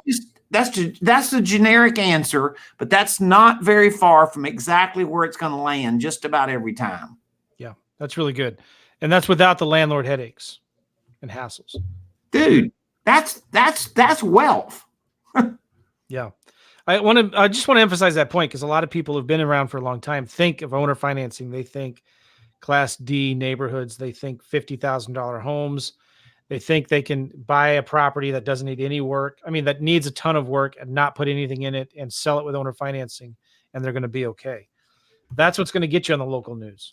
that's the generic answer, but that's not very far from exactly where it's going to land just about every time. Yeah, that's really good. And that's without the landlord headaches and hassles. Dude, that's wealth. Yeah. I just want to emphasize that point because a lot of people who've been around for a long time think of owner financing. They think Class D neighborhoods. They think $50,000 homes. They think they can buy a property that doesn't need any work. I mean, that needs a ton of work and not put anything in it and sell it with owner financing, and they're going to be okay. That's what's going to get you on the local news.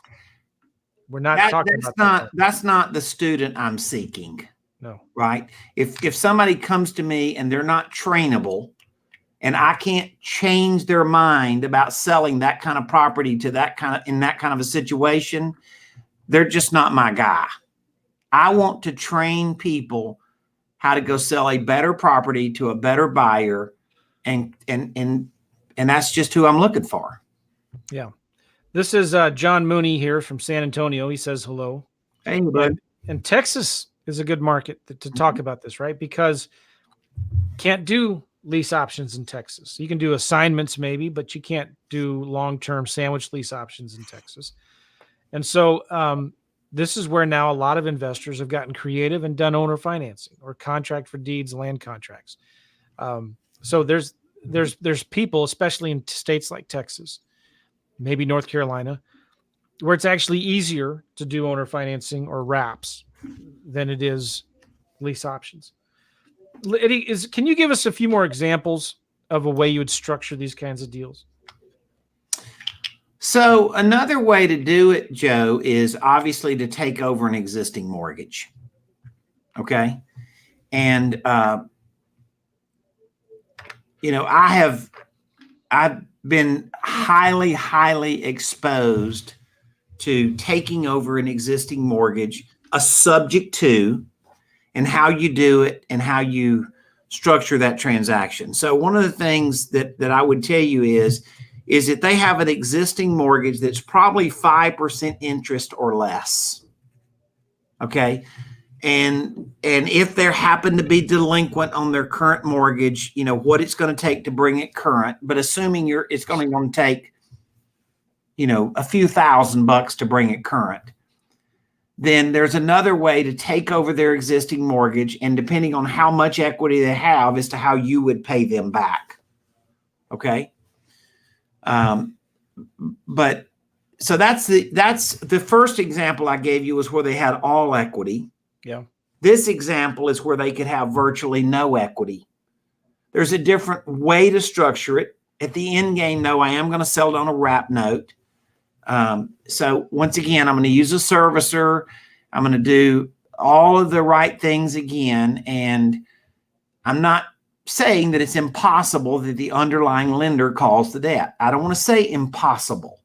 We're not talking about that. That's not the student I'm seeking. No. Right? If somebody comes to me and they're not trainable, and I can't change their mind about selling that kind of property to that kind of a situation, they're just not my guy. I want to train people how to go sell a better property to a better buyer, and that's just who I'm looking for. Yeah. This is John Mooney here from San Antonio. He says hello. Hey, bud. And Texas is a good market to talk about this, right? Because can't do lease options in Texas. You can do assignments maybe, but you can't do long-term sandwich lease options in Texas. And so this is where now a lot of investors have gotten creative and done owner financing or contract for deeds, land contracts. So there's people, especially in states like Texas, maybe North Carolina, where it's actually easier to do owner financing or wraps than it is lease options. Eddie, can you give us a few more examples of a way you would structure these kinds of deals? So another way to do it, Joe, is obviously to take over an existing mortgage. Okay. And, I've been highly exposed to taking over an existing mortgage, a subject to, and how you do it and how you structure that transaction. So one of the things that I would tell you is that they have an existing mortgage that's probably 5% interest or less. Okay. And if they happen to be delinquent on their current mortgage, what it's going to take to bring it current, but assuming it's going to take, a few $1,000 to bring it current, then there's another way to take over their existing mortgage, and depending on how much equity they have as to how you would pay them back. Okay. But so that's the first example I gave you was where they had all equity. Yeah. This example is where they could have virtually no equity. There's a different way to structure it. At the end game, though, I am going to sell it on a wrap note. So once again, I'm going to use a servicer. I'm going to do all of the right things again. And I'm not saying that it's impossible that the underlying lender calls the debt. I don't want to say impossible.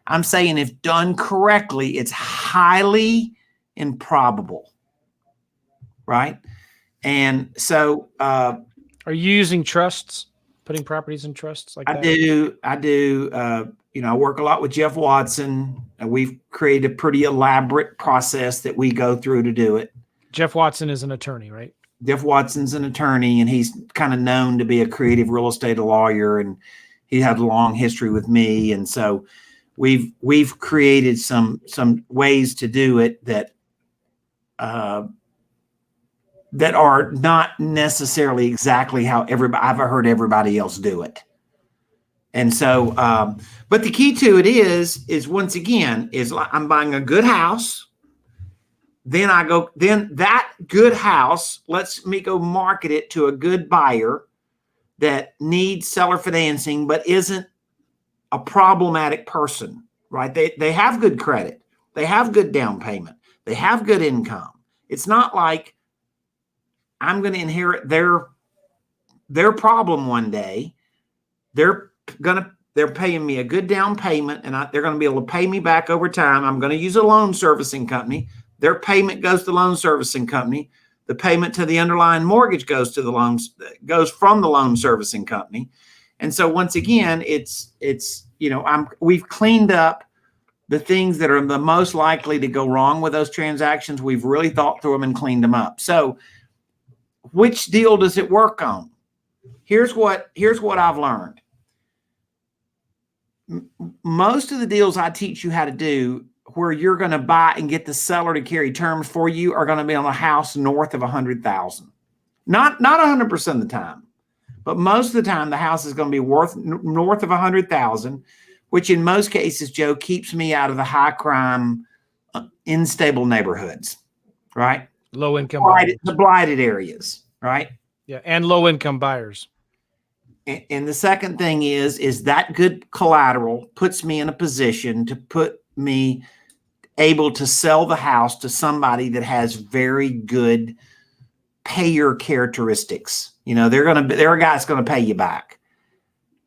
I'm saying if done correctly, it's highly improbable. Right. And so, are you using trusts, putting properties in trusts like that? I do. I work a lot with Jeff Watson, and we've created a pretty elaborate process that we go through to do it. Jeff Watson is an attorney, right? Jeff Watson's an attorney, and he's kind of known to be a creative real estate lawyer, and he had a long history with me. And so we've created some ways to do it that are not necessarily exactly how I've heard everybody else do it. And so, but the key to it is once again, is I'm buying a good house. Then that good house lets me go market it to a good buyer that needs seller financing, but isn't a problematic person, right? They have good credit. They have good down payment. They have good income. It's not like I'm going to inherit their problem one day. They're going to they're paying me a good down payment, and they're going to be able to pay me back over time. I'm going to use a loan servicing company. Their payment goes to the loan servicing company. The payment to the underlying mortgage goes from the loan servicing company. And so once again, we've cleaned up the things that are the most likely to go wrong with those transactions. We've really thought through them and cleaned them up. So which deal does it work on? Here's what I've learned. Most of the deals I teach you how to do where you're going to buy and get the seller to carry terms for you are going to be on a house north of 100,000. Not 100% of the time, but most of the time the house is going to be worth north of 100,000, which in most cases, Joe, keeps me out of the high crime, unstable neighborhoods, right? Low income, the blighted areas, right? Yeah, and low income buyers. And the second thing is that good collateral puts me in a position to put me able to sell the house to somebody that has very good payer characteristics. They're a guy that's going to pay you back.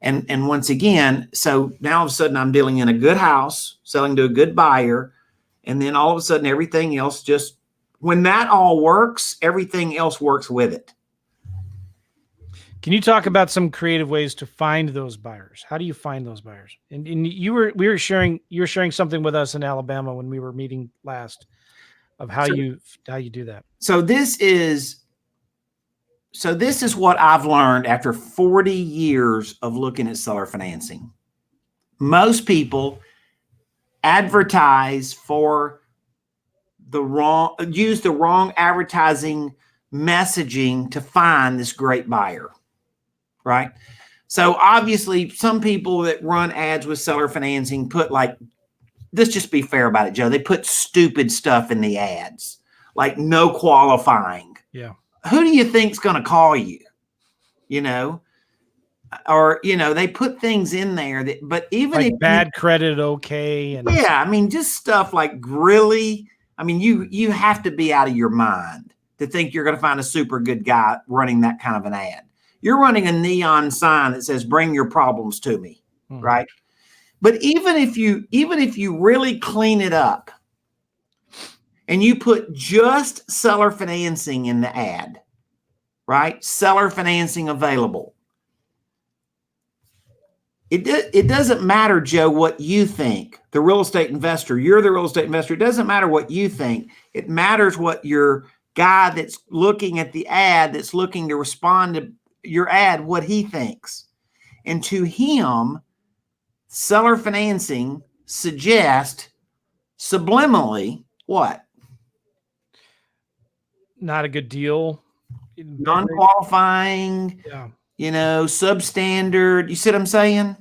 And once again, so now all of a sudden I'm dealing in a good house, selling to a good buyer. And then all of a sudden everything else when that all works, everything else works with it. Can you talk about some creative ways to find those buyers? How do you find those buyers? And you were sharing something with us in Alabama when we were meeting last of how you do that. So this is what I've learned after 40 years of looking at seller financing. Most people advertise use the wrong advertising messaging to find this great buyer. Right. So obviously some people that run ads with seller financing put let's just be fair about it, Joe. They put stupid stuff in the ads, like no qualifying. Yeah. Who do you think's going to call you? Or, they put things in there but even if bad credit, okay. And yeah, just stuff like really, you have to be out of your mind to think you're going to find a super good guy running that kind of an ad. You're running a neon sign that says, bring your problems to me. Right. But even if you really clean it up and you put just seller financing in the ad, right? Seller financing available. It doesn't matter, Joe, what you think. The real estate investor, you're the real estate investor. It doesn't matter what you think. It matters what your guy that's looking at the ad, that's looking to respond to your ad, what he thinks. And to him, seller financing suggests subliminally what? Not a good deal. Non-qualifying, substandard. You see what I'm saying?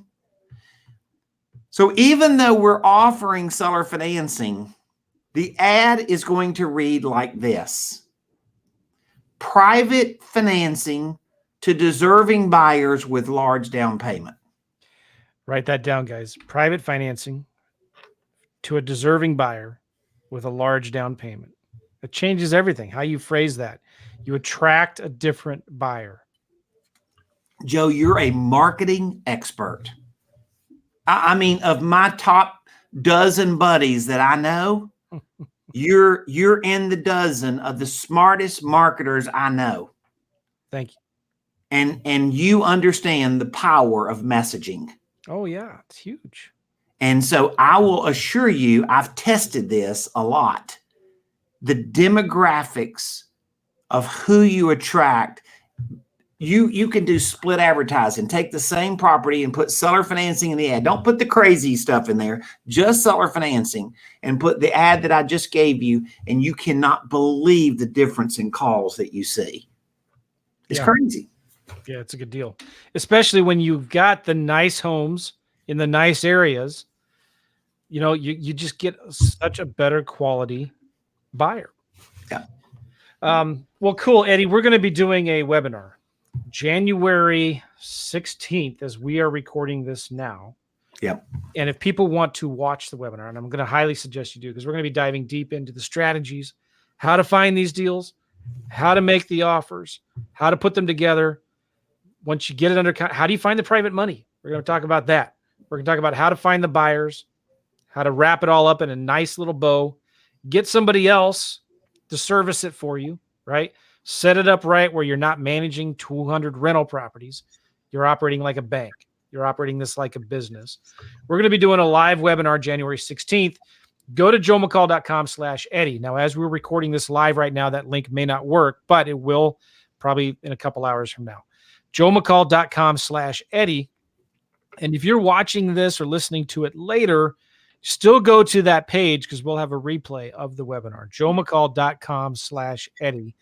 So even though we're offering seller financing, the ad is going to read like this: private financing to deserving buyers with large down payment. Write that down, guys. Private financing to a deserving buyer with a large down payment. It changes everything. How you phrase that. You attract a different buyer. Joe, you're a marketing expert. Of my top dozen buddies that I know, you're in the dozen of the smartest marketers I know. Thank you. And you understand the power of messaging. Oh yeah, it's huge. And so I will assure you, I've tested this a lot. The demographics of who you attract, you can do split advertising. Take the same property and put seller financing in the ad. Don't put the crazy stuff in there, just seller financing, and put the ad that I just gave you, and you cannot believe the difference in calls that you see. It's crazy. Yeah, it's a good deal, especially when you've got the nice homes in the nice areas. You just get such a better quality buyer. Yeah. Well, cool, Eddie. We're going to be doing a webinar January 16th as we are recording this now. Yep. And if people want to watch the webinar, and I'm going to highly suggest you do, because we're going to be diving deep into the strategies, how to find these deals, how to make the offers, how to put them together. Once you get it under, how do you find the private money? We're going to talk about that. We're going to talk about how to find the buyers, how to wrap it all up in a nice little bow, get somebody else to service it for you, right? Set it up right where you're not managing 200 rental properties. You're operating like a bank. You're operating this like a business. We're going to be doing a live webinar January 16th. Go to joemccall.com/Eddie. Now, as we're recording this live right now, that link may not work, but it will probably in a couple hours from now. joemccall.com/Eddie. And if you're watching this or listening to it later, still go to that page because we'll have a replay of the webinar, joemccall.com/Eddie.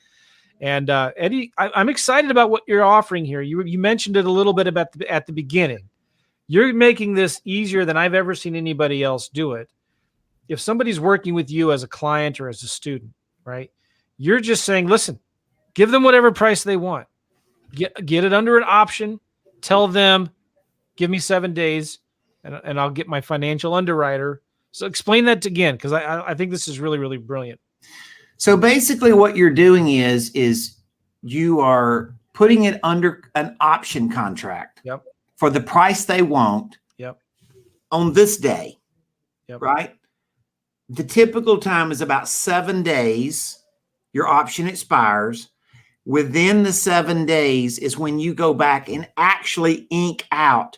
And Eddie, I'm excited about what you're offering here. You mentioned it a little bit about at the beginning. You're making this easier than I've ever seen anybody else do it. If somebody's working with you as a client or as a student, right? You're just saying, listen, give them whatever price they want. Get it under an option. Tell them, give me 7 days, and I'll get my financial underwriter. So explain that again, because I think this is really, really brilliant. So basically what you're doing is you are putting it under an option contract for the price they want on this day, right? The typical time is about 7 days. Your option expires. Within the 7 days is when you go back and actually ink out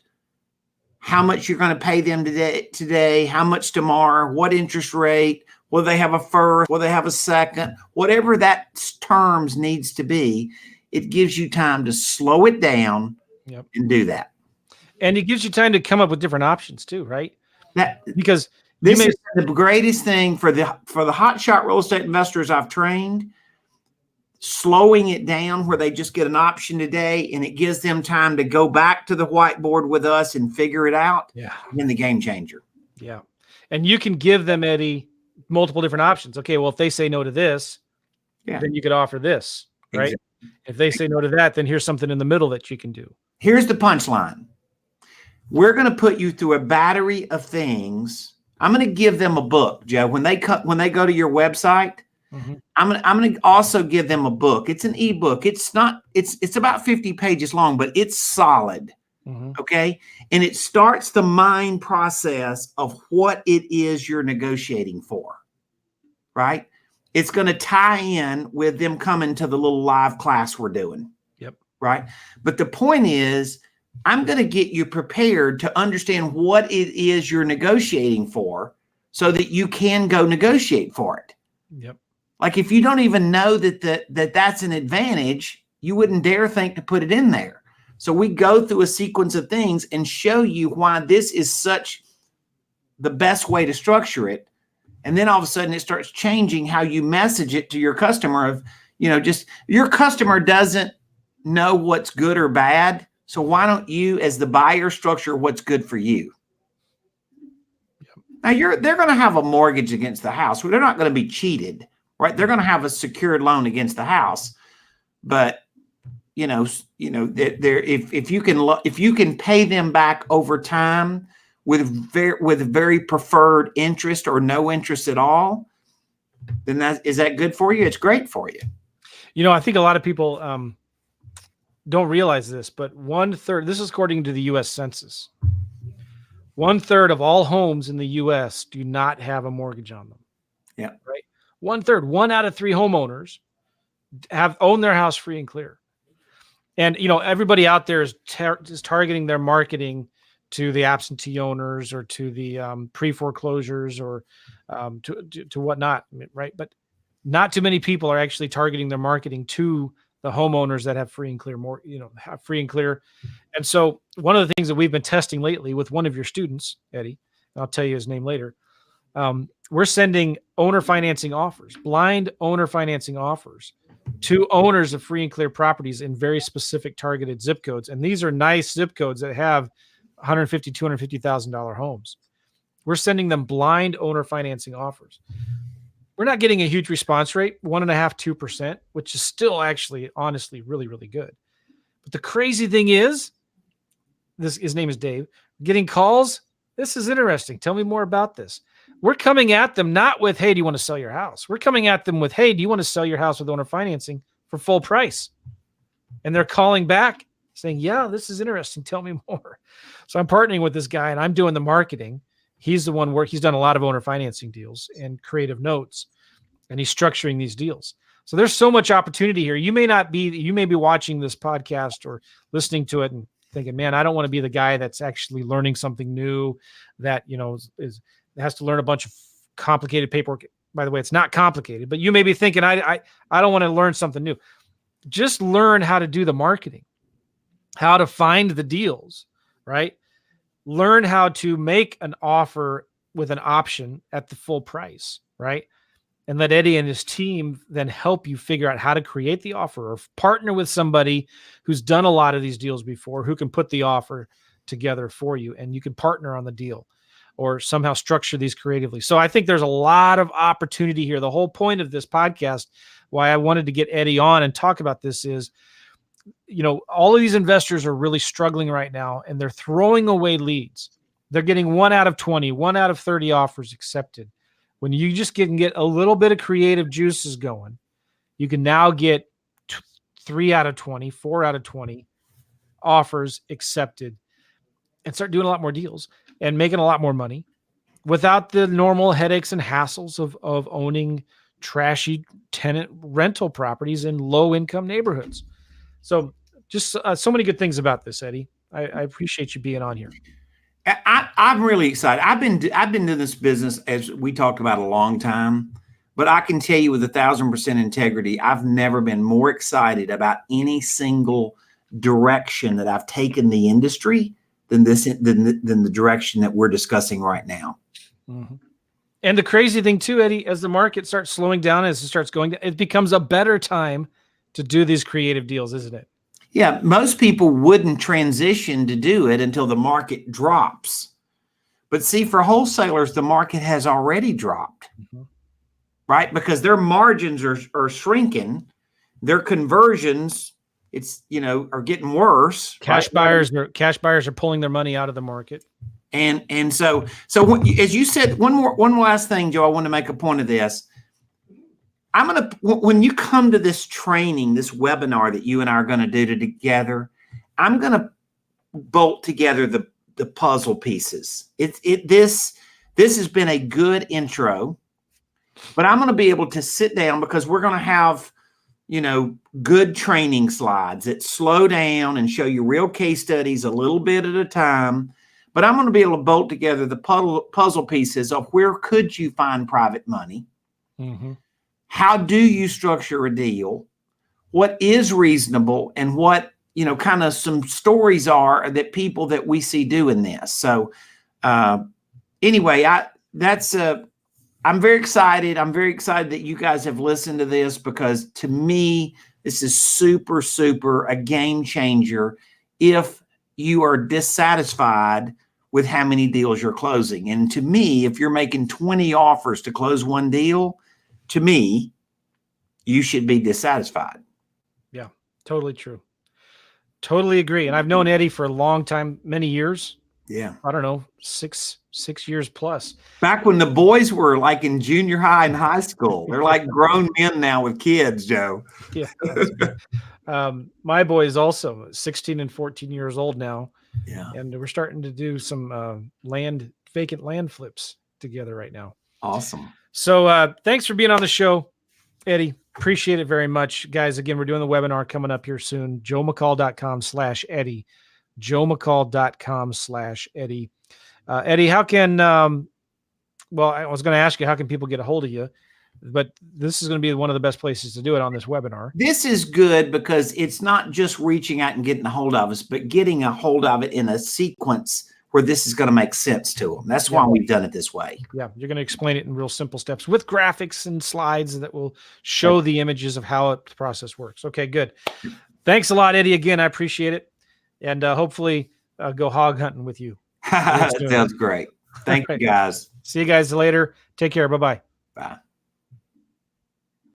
how much you're going to pay them today, how much tomorrow, what interest rate, will they have a first, will they have a second, whatever that terms needs to be. It gives you time to slow it down and do that. And it gives you time to come up with different options too, right? Because this is the greatest thing for the hotshot real estate investors I've trained. Slowing it down where they just get an option today and it gives them time to go back to the whiteboard with us and figure it out. In the game changer. And you can give them, Eddie, multiple different options. Okay, well, if they say no to this, then you could offer this, right? Exactly. If they say no to that, then here's something in the middle that you can do. Here's the punchline. We're going to put you through a battery of things. I'm going to give them a book, Joe. When they go to your website, I'm going to also give them a book. It's an ebook. It's about 50 pages long, but it's solid. Okay. And it starts the mind process of what it is you're negotiating for, right? It's going to tie in with them coming to the little live class we're doing. Right. But the point is, I'm going to get you prepared to understand what it is you're negotiating for so that you can go negotiate for it. Like if you don't even know that's an advantage, you wouldn't dare think to put it in there. So we go through a sequence of things and show you why this is such the best way to structure it. And then all of a sudden it starts changing how you message it to your customer of, just your customer doesn't know what's good or bad. So why don't you as the buyer structure what's good for you? Now they're going to have a mortgage against the house. They're not going to be cheated. Right, they're going to have a secured loan against the house, but if you can pay them back over time with very preferred interest or no interest at all, then is that good for you? It's great for you. I think a lot of people don't realize this, but 1/3. This is according to the U.S. Census. 1/3 of all homes in the U.S. do not have a mortgage on them. Right. 1/3, 1 out of 3 homeowners own their house free and clear. And, everybody out there is targeting their marketing to the absentee owners or to the pre-foreclosures or to whatnot, right? But not too many people are actually targeting their marketing to the homeowners that have free and clear have free and clear. And so one of the things that we've been testing lately with one of your students, Eddie, and I'll tell you his name later, we're sending owner financing offers, blind owner financing offers to owners of free and clear properties in very specific targeted zip codes. And these are nice zip codes that have $150,000, $250,000 homes. We're sending them blind owner financing offers. We're not getting a huge response rate, 1.5%, 2%, which is still actually, honestly, really, really good. But the crazy thing is, his name is Dave, getting calls. This is interesting. Tell me more about this. We're coming at them not with, hey, do you want to sell your house? We're coming at them with, hey, do you want to sell your house with owner financing for full price? And they're calling back saying, yeah, this is interesting. Tell me more. So I'm partnering with this guy and I'm doing the marketing. He's the one he's done a lot of owner financing deals and creative notes, and he's structuring these deals. So there's so much opportunity here. You may be watching this podcast or listening to it and thinking, man, I don't want to be the guy that's actually learning something new that, has to learn a bunch of complicated paperwork. By the way, it's not complicated, but you may be thinking, I don't want to learn something new. Just learn how to do the marketing, how to find the deals, right? Learn how to make an offer with an option at the full price, right? And let Eddie and his team then help you figure out how to create the offer, or partner with somebody who's done a lot of these deals before, who can put the offer together for you, and you can partner on the deal or somehow structure these creatively. So I think there's a lot of opportunity here. The whole point of this podcast, why I wanted to get Eddie on and talk about this, is, all of these investors are really struggling right now, and they're throwing away leads. They're getting 1 out of 20, 1 out of 30 offers accepted. When you just can get a little bit of creative juices going, you can now get 3 out of 20, 4 out of 20 offers accepted and start doing a lot more deals and making a lot more money without the normal headaches and hassles of owning trashy tenant rental properties in low-income neighborhoods. So just so many good things about this, Eddie. I appreciate you being on here. I'm really excited. I've been in this business, as we talked about, a long time, but I can tell you with 1,000% integrity, I've never been more excited about any single direction that I've taken the industry than the direction that we're discussing right now. Mm-hmm. And the crazy thing too, Eddie, as the market starts slowing down, as it starts going down, it becomes a better time to do these creative deals, isn't it? Yeah, most people wouldn't transition to do it until the market drops. But see, for wholesalers, the market has already dropped, right? Because their margins are shrinking, their conversions, are getting worse. Cash buyers are pulling their money out of the market. And so as you said, one last thing, Joe, I want to make a point of this. When you come to this training, this webinar that you and I are going to do together, I'm going to bolt together the puzzle pieces. This has been a good intro, but I'm going to be able to sit down, because we're going to have, good training slides that slow down and show you real case studies a little bit at a time. But I'm going to be able to bolt together the puzzle pieces of where could you find private money? Mm-hmm. How do you structure a deal? What is reasonable, and what, kind of some stories are that people that we see doing this. So anyway, I'm very excited. I'm very excited that you guys have listened to this, because to me, this is super, super a game changer if you are dissatisfied with how many deals you're closing. And to me, if you're making 20 offers to close one deal, to me, you should be dissatisfied. Yeah, totally true. Totally agree. And I've known Eddie for a long time, many years. Yeah. I don't know, six years plus. Back when the boys were like in junior high and high school. They're like grown men now with kids, Joe. Yeah. My boys also 16 and 14 years old now. Yeah. And we're starting to do some vacant land flips together right now. Awesome. So thanks for being on the show, Eddie. Appreciate it very much. Guys, again, we're doing the webinar coming up here soon. JoeMcCall.com/Eddie. JoeMcCall.com/Eddie. Eddie, how can, I was going to ask you, how can people get a hold of you? But this is going to be one of the best places to do it on this webinar. This is good because it's not just reaching out and getting a hold of us, but getting a hold of it in a sequence where this is going to make sense to them. That's why we've done it this way. Yeah, you're going to explain it in real simple steps with graphics and slides that will show the images of how the process works. Okay, good. Thanks a lot, Eddie. Again, I appreciate it. And hopefully go hog hunting with you. That sounds great. Thank you, guys. See you guys later. Take care. Bye-bye. Bye.